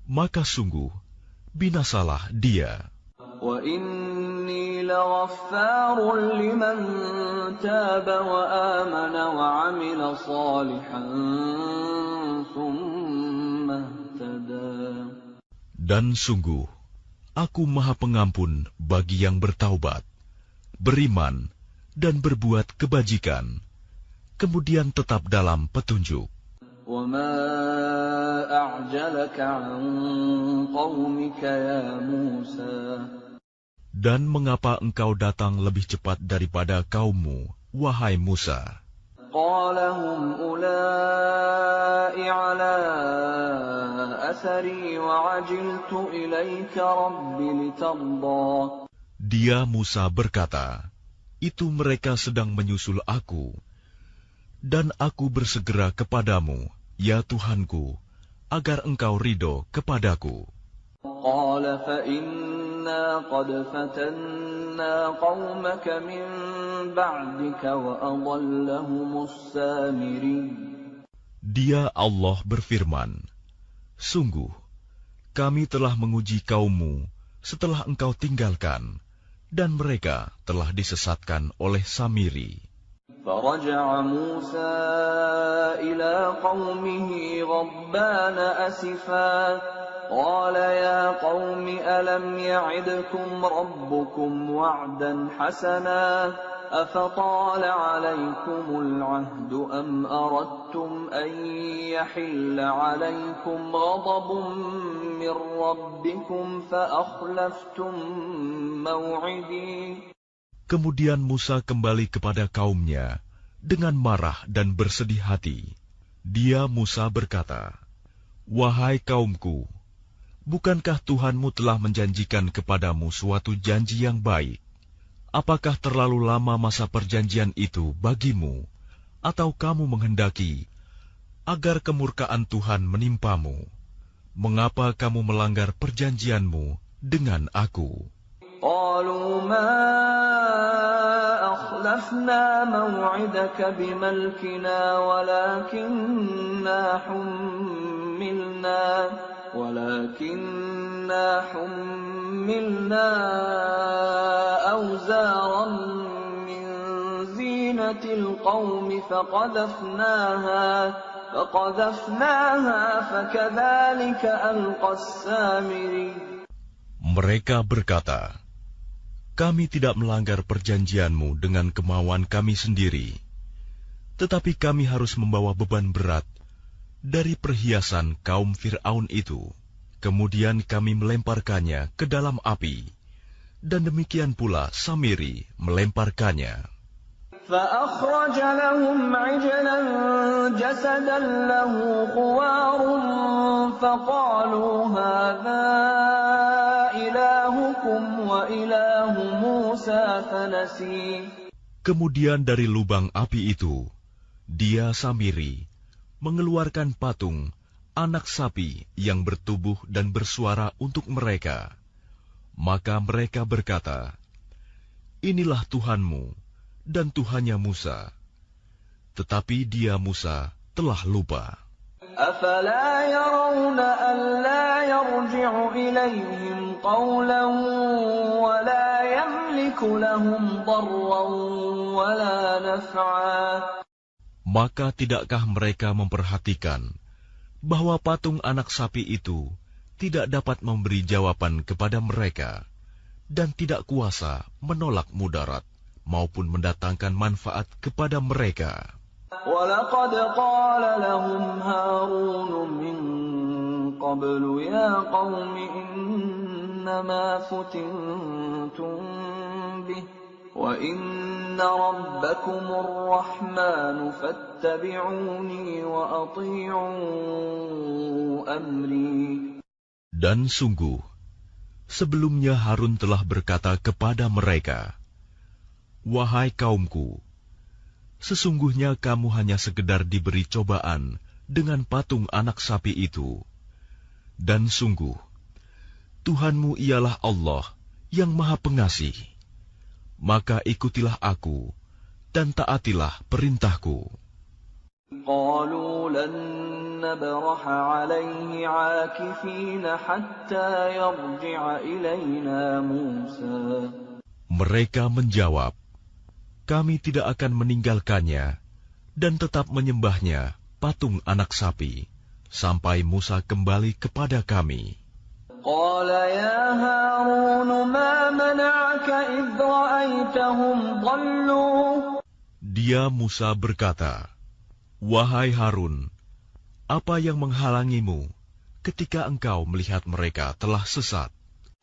maka sungguh binasalah dia. وَإِنِّي لَغَفَّارٌ لِمَنْ تَابَ وَآمَنَ وَعَمِلَ صَالِحًا ثُمَّ اهْتَدَىٰ. Dan sungguh, aku Maha Pengampun bagi yang bertaubat, beriman, dan berbuat kebajikan, kemudian tetap dalam petunjuk. وَمَا أَعْجَلَكَ عَنْ قَوْمِكَ يَا مُوسَىٰ. Dan mengapa engkau datang lebih cepat daripada kaummu, wahai Musa? قَالَ هُمْ أُولَاءِ عَلَىٰ أَثَرِي وَعَجِلْتُ إِلَيْكَ رَبِّ لِتَرْضَىٰ. Dia Musa berkata, itu mereka sedang menyusul aku, dan aku bersegera kepadamu, ya Tuhanku, agar engkau ridho kepadaku. قَالَ فَإِنَّا قَدْ فَتَنَّا قَوْمَكَ مِنْ بَعْدِكَ وَأَضَلَّهُمُ السَّامِرِيُّ. Dia Allah berfirman, sungguh, kami telah menguji kaummu setelah engkau tinggalkan, dan mereka telah disesatkan oleh Samiri. فرجع موسى إلى قومه غضبان أسفا قال يا قوم ألم يعدكم ربكم وعدا حسنا أفطال عليكم العهد أم أردتم أن يحل عليكم غضب من ربكم فأخلفتم موعدي. Kemudian Musa kembali kepada kaumnya dengan marah dan bersedih hati. Dia Musa berkata, "Wahai kaumku, bukankah Tuhanmu telah menjanjikan kepadamu suatu janji yang baik? Apakah terlalu lama masa perjanjian itu bagimu, atau kamu menghendaki agar kemurkaan Tuhan menimpamu? Mengapa kamu melanggar perjanjianmu dengan aku?" قالوا ما أخلفنا موعدك بملكنا ولكننا حملنا أوزارا من زينة القوم فقذفناها فكذلك ألقى السامري. Mereka berkata, "Kami tidak melanggar perjanjianmu dengan kemauan kami sendiri, tetapi kami harus membawa beban berat dari perhiasan kaum Fir'aun itu. Kemudian kami melemparkannya ke dalam api, dan demikian pula Samiri melemparkannya." فأخرج لهم عجلا جسدا له خوار فقالوا هذا إلهكم وإله موسى فنسي. Kemudian dari lubang api itu, dia Samiri mengeluarkan patung anak sapi yang bertubuh dan bersuara untuk mereka. Maka mereka berkata, "Inilah Tuhanmu dan Tuhannya Musa." Tetapi dia Musa telah lupa. أَفَلَا يَرَوْنَ أَلَّا يَرْجِعُ إِلَيْهِمْ قَوْلًا وَلَا يَمْلِكُ لَهُمْ ضَرًّا وَلَا نَفْعًا. Maka tidakkah mereka memperhatikan bahwa patung anak sapi itu tidak dapat memberi jawaban kepada mereka dan tidak kuasa menolak mudarat maupun mendatangkan manfaat kepada mereka? وَلَقَدْ قَالَ لَهُمْ هَارُونُ مِنْ قَبْلُ يَا قَوْمِ إِنَّمَا فُتِنْتُمْ بِهِ وَإِنَّ رَبَّكُمُ الرَّحْمَنُ فَاتَّبِعُونِي وَأَطِيعُوا أَمْرِي. Dan sungguh, sebelumnya Harun telah berkata kepada mereka, "Wahai kaumku, sesungguhnya kamu hanya sekedar diberi cobaan dengan patung anak sapi itu. Dan sungguh, Tuhanmu ialah Allah yang Maha Pengasih. Maka ikutilah aku dan taatilah perintahku." قالوا لن نبرح عليه عاكفين حتى يرجع إلينا موسى. Mereka menjawab, "Kami tidak akan meninggalkannya dan tetap menyembahnya patung anak sapi sampai Musa kembali kepada kami." قال يا هارون ما منعك إذ رأيتهم ضلوا. Dia Musa berkata, "Wahai Harun, apa yang menghalangimu ketika engkau melihat mereka telah sesat?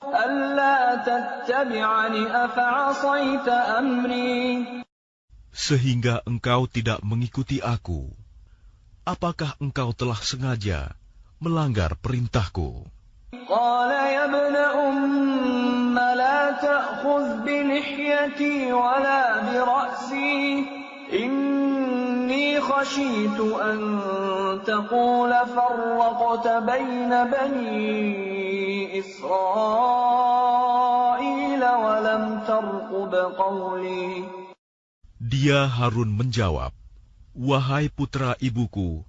ألا تتبعني أفعصيت أمري. Sehingga engkau tidak mengikuti aku. Apakah engkau telah sengaja melanggar perintahku?" قال يا ابن أم لا تأخذ بلحيتي ولا برأسي إني خشيت أن تقول فرقت بين بني إسرائيل ولم ترقب قولي. Dia Harun menjawab, "Wahai putra ibuku,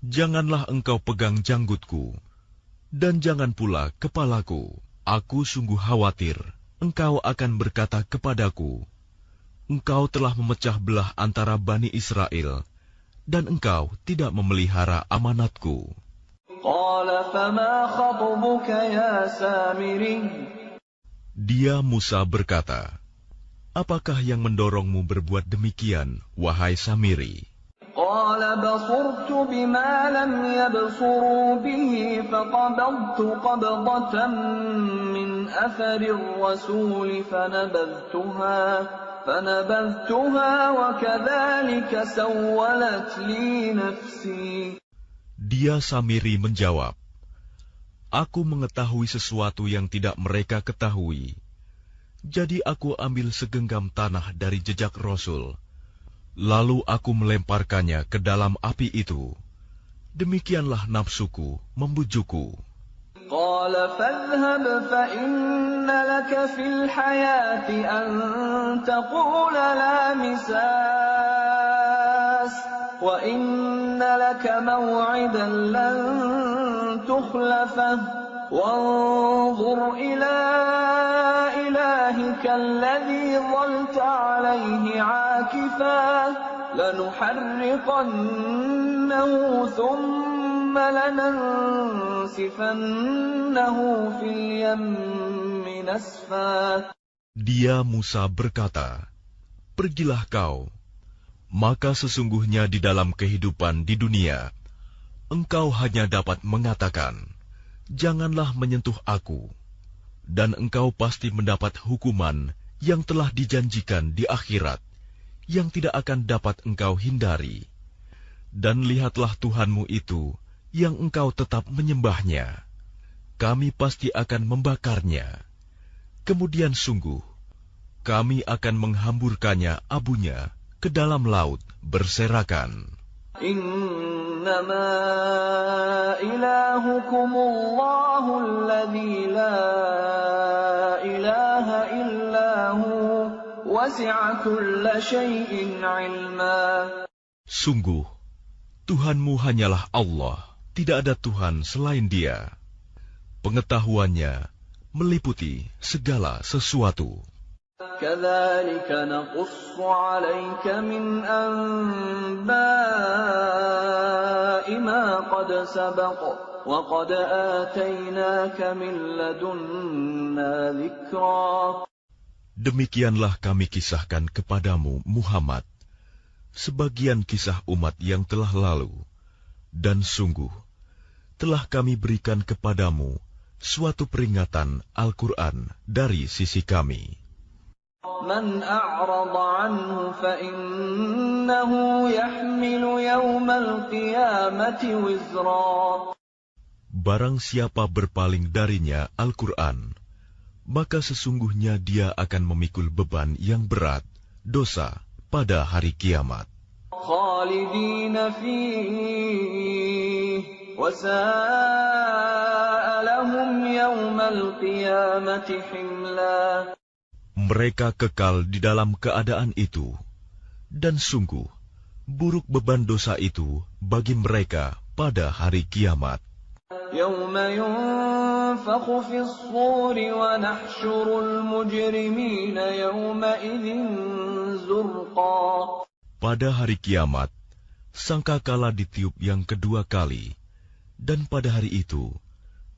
janganlah engkau pegang janggutku, Dan jangan pula kepalaku, aku sungguh khawatir engkau akan berkata kepadaku, engkau telah memecah belah antara Bani Israel, dan engkau tidak memelihara amanatku. Dia Musa berkata, apakah yang mendorongmu berbuat demikian, wahai Samiri? قال بصرت بما لم يبصروا به فقبضت قبضة من أثر الرسول فنبذتها وكذلك سولت لي نفسي. Dia Samiri menjawab, aku mengetahui sesuatu yang tidak mereka ketahui. Jadi aku ambil segenggam tanah dari jejak Rasul. Lalu aku melemparkannya ke dalam api itu. Demikianlah nafsuku membujukku. قال فاذهب فإن لك في الحياة أن تقول لا مساس وإن لك موعدا لن تخلفه وانظر إلى إلهك الذي ظلت عليه عاكفا لنحرقنه ثم لننسفنه في اليم نسفا. Dia Musa berkata, pergilah kau, maka sesungguhnya di dalam kehidupan di dunia, engkau hanya dapat mengatakan, janganlah menyentuh aku, dan engkau pasti mendapat hukuman yang telah dijanjikan di akhirat, yang tidak akan dapat engkau hindari. Dan lihatlah Tuhanmu itu, yang engkau tetap menyembahnya. Kami pasti akan membakarnya. Kemudian sungguh, kami akan menghamburkannya abunya ke dalam laut berserakan. إنما إلهكم الله الذي لا إله إلا هو وسع كل شيء علما. Sungguh, Tuhanmu hanyalah Allah, tidak ada Tuhan selain Dia. Pengetahuannya meliputi segala sesuatu. كذلك نقص عليك من أنباء ما قد سبق وقد آتيناك من لدنا ذكرا. Demikianlah kami kisahkan kepadamu, Muhammad, sebagian kisah umat yang telah lalu, dan sungguh, telah kami berikan kepadamu suatu peringatan Al-Quran dari sisi kami. من أعرض عنه فإنه يحمل يوم القيامة وزرا. Barang siapa berpaling darinya Al-Quran, maka sesungguhnya dia akan memikul beban yang berat, dosa, pada hari kiamat. خالدين فيه وساء لهم يوم القيامة حملا. Mereka kekal di dalam keadaan itu, dan sungguh, buruk beban dosa itu bagi mereka pada hari kiamat. يوم ينفخ في الصور ونحشر المجرمين يومئذ زرقا. Pada hari kiamat, sangkakala ditiup yang kedua kali, dan pada hari itu,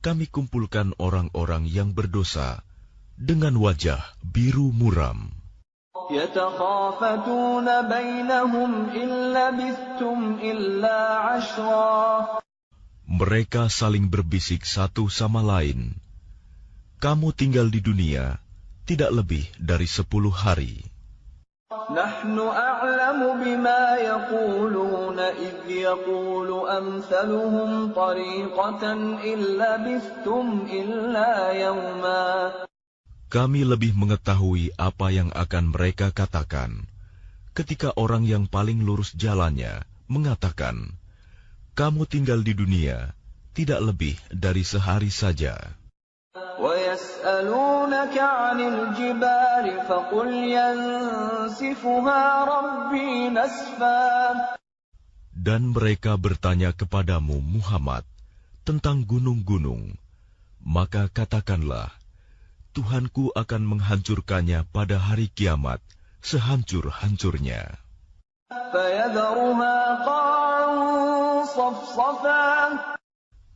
kami kumpulkan orang-orang yang berdosa dengan wajah biru muram. يتخافتون بينهم إن لبثتم إلا عشرا. Mereka saling berbisik satu sama lain, kamu tinggal di dunia tidak lebih dari 10 hari. نحن أعلم بما يقولون إذ يقول أمثلهم طريقة إن لبثتم إلا يوما. Kami lebih mengetahui apa yang akan mereka katakan ketika orang yang paling lurus jalannya mengatakan, kamu tinggal di dunia tidak lebih dari sehari saja. وَيَسْأَلُونَكَ عَنِ الْجِبَالِ فَقُلْ يَنسِفُهَا رَبِّي نَسْفًا. Dan mereka bertanya kepadamu, Muhammad, tentang gunung-gunung, maka katakanlah, Tuhanku akan menghancurkannya pada hari kiamat sehancur-hancurnya. فيذرها قاعا صفصفا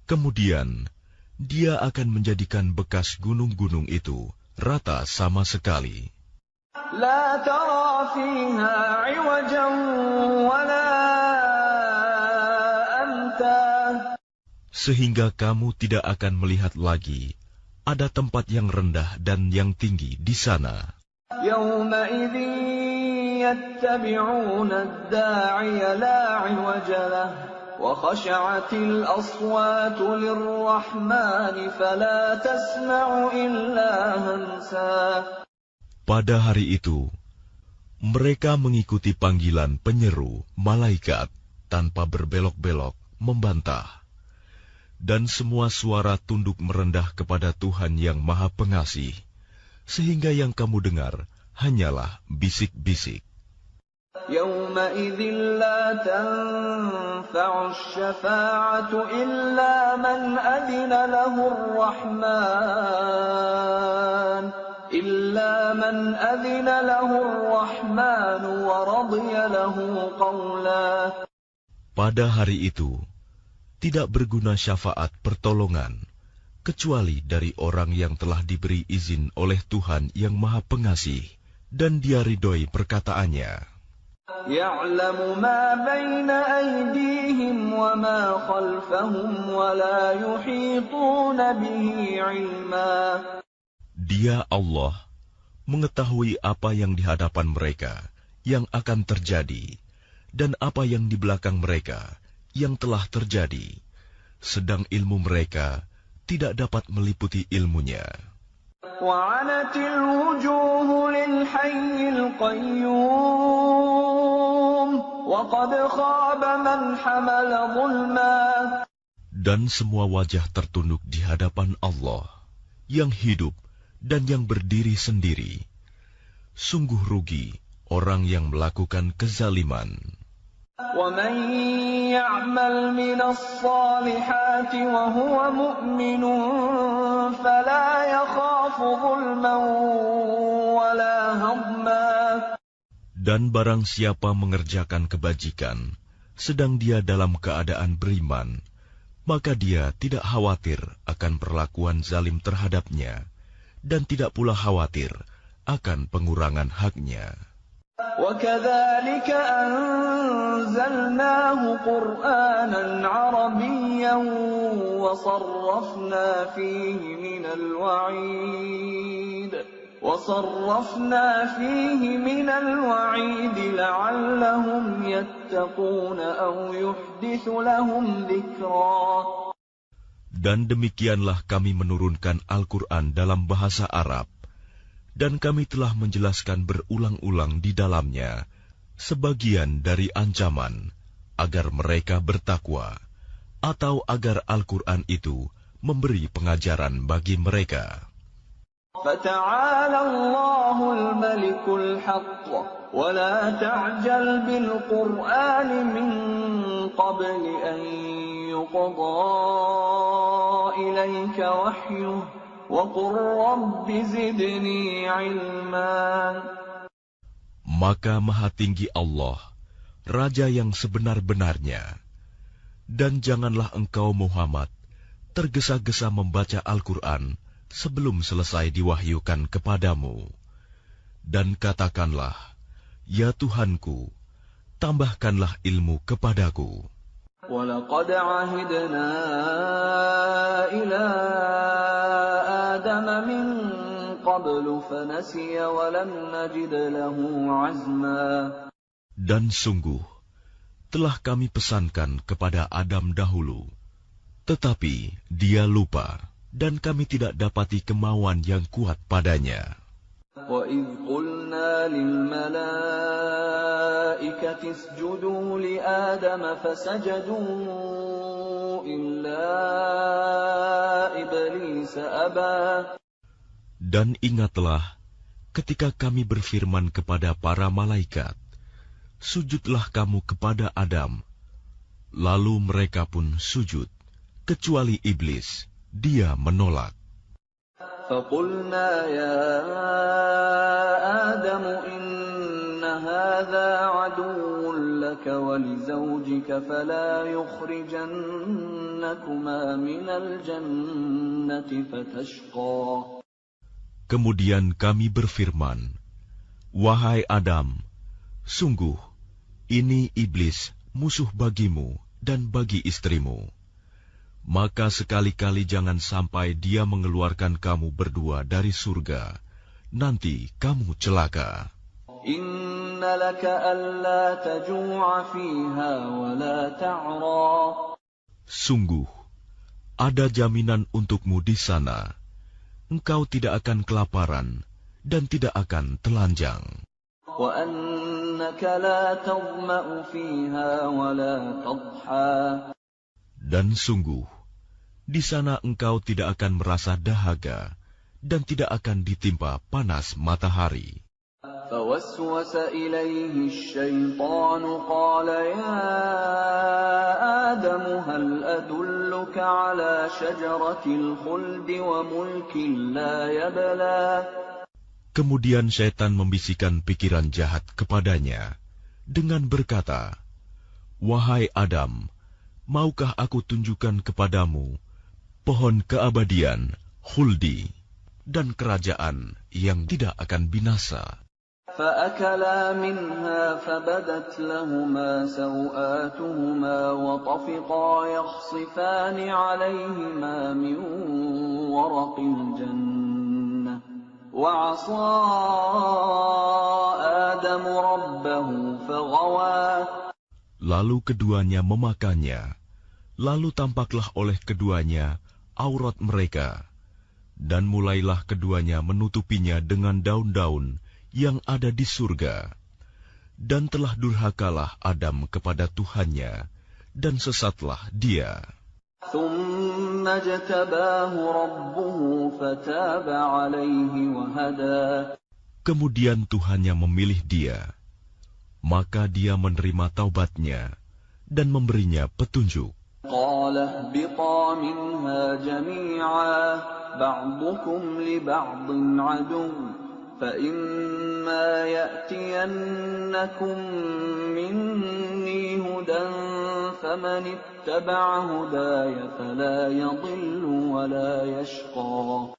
Kemudian, Dia akan menjadikan bekas gunung-gunung itu rata sama sekali. لا ترى فيها عوجا ولا أمتا Sehingga kamu tidak akan melihat lagi ada tempat yang rendah dan yang tinggi di sana. يومئذ يتبعون الداعي لا عوج له وخشعت الأصوات للرحمن فلا تسمع إلا همسا. Pada hari itu, mereka mengikuti panggilan penyeru malaikat tanpa berbelok-belok membantah. Dan semua suara tunduk merendah kepada Tuhan yang Maha Pengasih, sehingga yang kamu dengar hanyalah bisik-bisik. يومئذ لا تنفع الشفاعة إلا من أذن له الرحمن ورضي له قولا. Pada hari itu, tidak berguna syafaat pertolongan, kecuali dari orang yang telah diberi izin oleh Tuhan yang Maha Pengasih, dan Dia ridhoi perkataannya. يعلم ما بين أيديهم وما خلفهم ولا يحيطون به علما. Dia Allah mengetahui apa yang di hadapan mereka yang akan terjadi dan apa yang di belakang mereka yang telah terjadi, sedang ilmu mereka tidak dapat meliputi ilmunya. وعنت الوجوه للحي القيوم وقد خاب من حمل ظلما. Dan semua wajah tertunduk di hadapan Allah yang hidup dan yang berdiri sendiri. Sungguh rugi orang yang melakukan kezaliman. ومن يعمل من الصالحات وهو مؤمن فلا يخاف ظلما ولا هضما. Dan barang siapa mengerjakan kebajikan, sedang dia dalam keadaan beriman, maka dia tidak khawatir akan perlakuan zalim terhadapnya, dan tidak pula khawatir akan pengurangan haknya. وكذلك أنزلناه قرآنا عربيا وصرفنا فيه من الوعيد لعلهم يتقون أو يحدث لهم ذكرا. Dan demikianlah kami menurunkan Al-Quran dalam bahasa Arab, dan kami telah menjelaskan berulang-ulang di dalamnya sebagian dari ancaman agar mereka bertakwa, atau agar Al-Quran itu memberi pengajaran bagi mereka. فتعالى الله الملك الحق ولا تعجل بالقرآن من قبل أن يقضى إليك وحيه وقل رب زدني علما. Maka Maha Tinggi Allah, Raja yang sebenar-benarnya, dan janganlah engkau Muhammad tergesa-gesa membaca Al-Quran sebelum selesai diwahyukan kepadamu. Dan katakanlah, ya Tuhanku, tambahkanlah ilmu kepadaku. وَلَقَدْ عَهِدْنَا إِلَىٰ آدَمَ مِن قَبْلُ فَنَسِيَ وَلَمْ نَجِدْ لَهُ عَزْمًا. Dan sungguh, telah kami pesankan kepada Adam dahulu, tetapi dia lupa, dan kami tidak dapati kemauan yang kuat padanya. وَإِذْ قُلْنَا لِلْمَلَائِكَةِ اسْجُدُوا لِآدَمَ فَسَجَدُوا إِلَّا إِبْلِيسَ أَبَى. Dan ingatlah ketika kami berfirman kepada para malaikat, sujudlah kamu kepada Adam. Lalu mereka pun sujud, kecuali iblis. Dia menolak. فقلنا يا آدم إن هذا عدو لك ولزوجك فلا يخرجنكما من الجنة فتشقى. Kemudian kami berfirman, wahai Adam, sungguh ini iblis musuh bagimu dan bagi istrimu. Maka sekali-kali jangan sampai dia mengeluarkan kamu berdua dari surga. Nanti kamu celaka. Inna laka alla taju'a fiha wa la ta'ra. Sungguh, ada jaminan untukmu di sana. Engkau tidak akan kelaparan dan tidak akan telanjang. Wa annaka la tadma'u fiha wa la tadha. Dan sungguh, di sana engkau tidak akan merasa dahaga dan tidak akan ditimpa panas matahari. فوسوس إليه الشيطان قال يا آدم هل أدلك على شجرة الخلد وملك لا يبلى. Kemudian syaitan membisikkan pikiran jahat kepadanya dengan berkata, wahai Adam, maukah aku tunjukkan kepadamu pohon keabadian, khuldi, dan kerajaan yang tidak akan binasa. فأكلا منها فبدت لهما سوآتهما وطفقا يخصفان عليهما من ورق الجنة وعصى آدم ربه فغوى. Lalu keduanya memakannya, lalu tampaklah oleh keduanya aurat mereka, dan mulailah keduanya menutupinya dengan daun-daun yang ada di surga. Dan telah durhakalah Adam kepada Tuhannya, dan sesatlah dia. ثم اجتباه ربه فتاب عليه وهدى. Kemudian Tuhannya memilih dia, maka dia menerima taubatnya dan memberinya petunjuk. قال اهبطا منها جميعا بعضكم لبعض عدو فإما يأتينكم مني هدى فمن اتبع هداي فلا يضل ولا يشقى.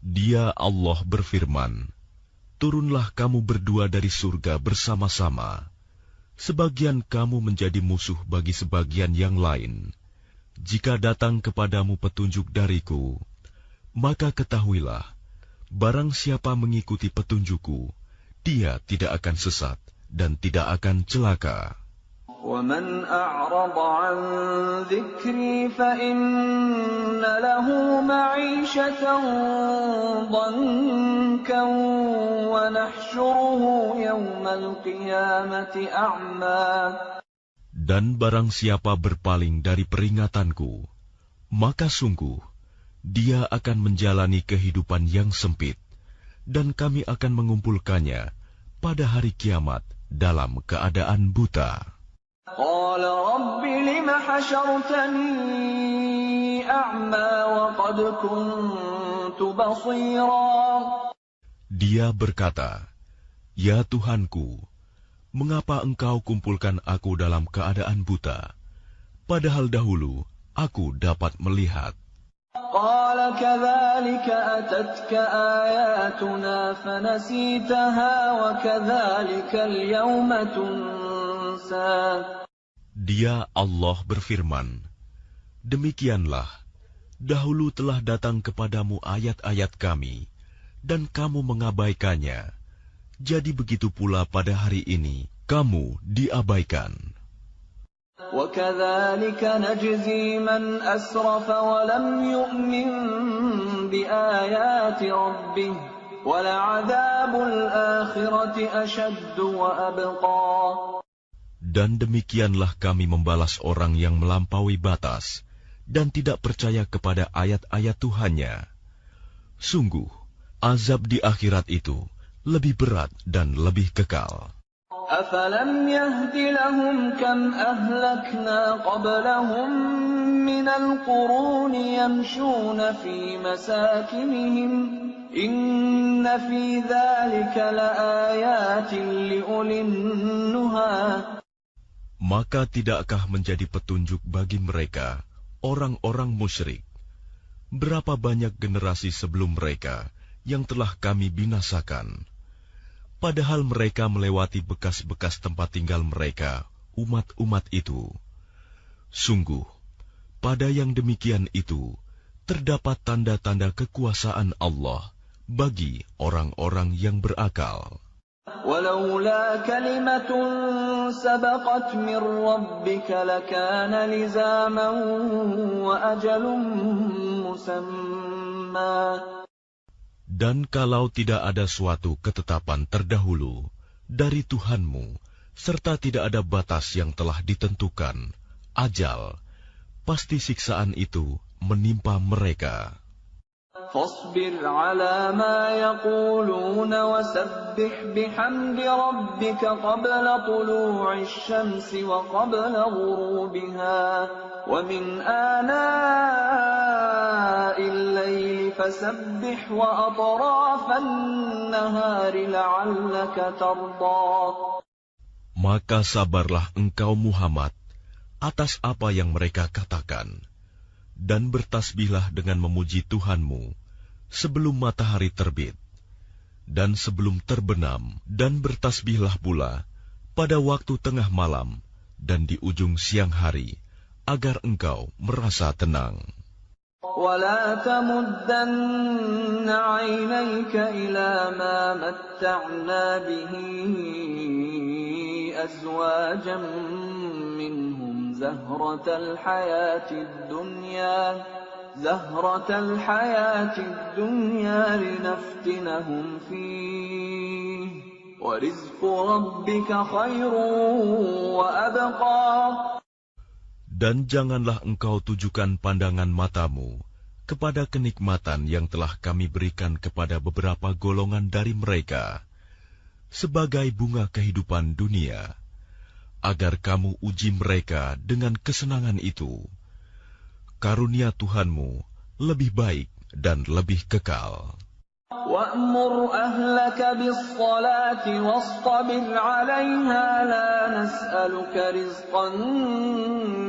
Dia Allah berfirman, turunlah kamu berdua dari surga bersama-sama. Sebagian kamu menjadi musuh bagi sebagian yang lain. Jika datang kepadamu petunjuk dariku, maka ketahuilah, barang siapa mengikuti petunjukku, dia tidak akan sesat dan tidak akan celaka. وَمَنْ أَعْرَضَ عَنْ ذِكْرِي فَإِنَّ لَهُ مَعِيشَةً ضَنكًا وَنَحْشُرُهُ يَوْمَ الْقِيَامَةِ أَعْمَى. Dan barang siapa berpaling dari peringatanku, maka sungguh dia akan menjalani kehidupan yang sempit, dan kami akan mengumpulkannya pada hari kiamat dalam keadaan buta. قال رب لم حشرتني أعمى وقد كنت بصيرا. Dia berkata, ya Tuhanku, mengapa engkau kumpulkan aku dalam keadaan buta, padahal dahulu aku dapat melihat. قال كذلك أتتك آياتنا فنسيتها وكذلك اليوم تنسى. Dia Allah berfirman, demikianlah, dahulu telah datang kepadamu ayat-ayat kami, dan kamu mengabaikannya. Jadi begitu pula pada hari ini, kamu diabaikan. وَكَذَلِكَ نَجْزِي مَنْ أَسْرَفَ وَلَمْ يُؤْمِنْ بِآيَاتِ رَبِّهِ وَلَعَذَابُ الْآخِرَةِ أَشَدُّ وَأَبْقَى. Dan demikianlah kami membalas orang yang melampaui batas dan tidak percaya kepada ayat-ayat Tuhannya. Sungguh, azab di akhirat itu lebih berat dan lebih kekal. أفلم يهد لهم كم أهلكنا قبلهم من القرون يمشون في مساكنهم إن في ذلك لآيات لأولي النهى. Maka tidakkah menjadi petunjuk bagi mereka, orang-orang musyrik, berapa banyak generasi sebelum mereka yang telah kami binasakan, padahal mereka melewati bekas-bekas tempat tinggal mereka, umat-umat itu. Sungguh, pada yang demikian itu, terdapat tanda-tanda kekuasaan Allah bagi orang-orang yang berakal. ولولا كلمة سبقت من ربك لكان لزاما وأجل مسمى. Dan kalau tidak ada suatu ketetapan terdahulu dari Tuhanmu, serta tidak ada batas yang telah ditentukan, ajal, pasti siksaan itu menimpa mereka. فاصبر على ما يقولون وسبح بحمد ربك قبل طلوع الشمس وقبل غروبها ومن آناء الليل فسبح وأطراف النهار لعلك ترضى. Maka sabarlah engkau Muhammad atas apa yang mereka katakan, dan bertasbihlah dengan memuji Tuhanmu sebelum matahari terbit dan sebelum terbenam, dan bertasbihlah pula pada waktu tengah malam dan di ujung siang hari, agar engkau merasa tenang. ولا تمدن عينيك إلى ما متعنا به أزواجا منهم زهرة الحياة الدنيا لنفتنهم فيه ورزق ربك خير وأبقى. Dan janganlah engkau tujukan pandangan matamu kepada kenikmatan yang telah kami berikan kepada beberapa golongan dari mereka sebagai bunga kehidupan dunia, agar kamu uji mereka dengan kesenangan itu. Karunia Tuhanmu lebih baik dan lebih kekal. وَأْمُرْ أَهْلَكَ بِالصَّلَاةِ وَاصْطَبِرْ عَلَيْهَا لَا نَسْأَلُكَ رِزْقًا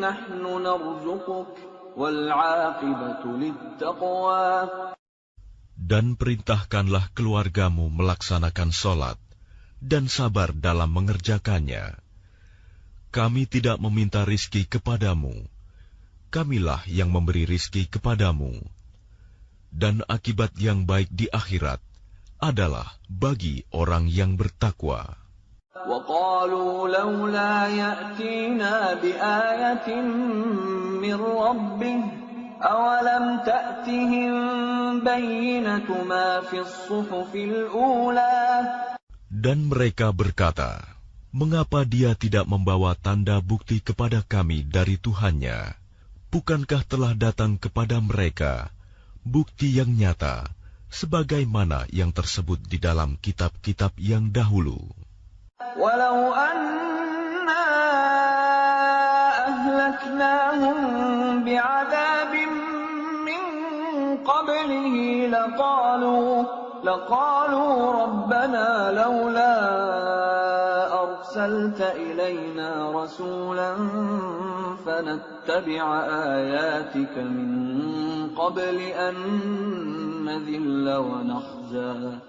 نَحْنُ نَرْزُقُكَ وَالْعَاقِبَةُ لِلتَّقْوَى. Dan perintahkanlah keluargamu melaksanakan sholat dan sabar dalam mengerjakannya. Kami tidak meminta rizki kepadamu, kamilah yang memberi rizki kepadamu. Dan akibat yang baik di akhirat adalah bagi orang yang bertakwa. وَقَالُوا لَوْلَا يَأْتِينَا بِآيَةٍ مِّن رَّبِّهِ أَوَلَمْ تَأْتِهِم بَيِّنَةُ مَا فِي الصُّحُفِ الْأُولَى. Dan mereka berkata, mengapa dia tidak membawa tanda bukti kepada kami dari Tuhannya? Bukankah telah datang kepada mereka bukti yang nyata, sebagaimana yang tersebut di dalam kitab-kitab yang dahulu? Walau anna ahlaknahum bi'adabin min qablihi laqalu rabbana laula arsalta ilayna rasulan fanattabi'a ayatika min qabli an nadhilla wa nakhza.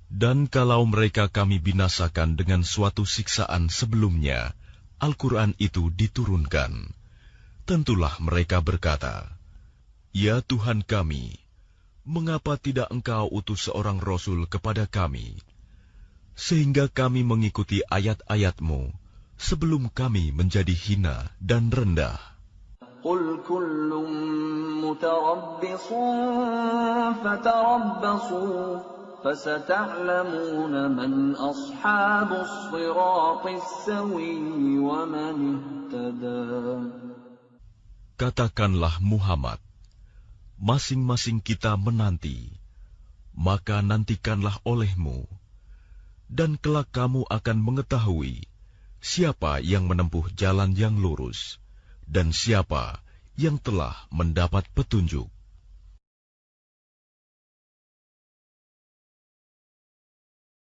Dan kalau mereka kami binasakan dengan suatu siksaan sebelumnya, Al-Quran itu diturunkan, tentulah mereka berkata, Ya Tuhan kami, mengapa tidak Engkau utus seorang Rasul kepada kami, sehingga kami mengikuti ayat-ayat-Mu sebelum kami menjadi hina dan rendah. Qul kullun mutarabbisun fatarabbasu fasata'lamuna man ashabus siratis sawiyyi wa man ihtada. Katakanlah Muhammad, masing-masing kita menanti, maka nantikanlah olehmu, dan kelak kamu akan mengetahui siapa yang menempuh jalan yang lurus dan siapa yang telah mendapat petunjuk.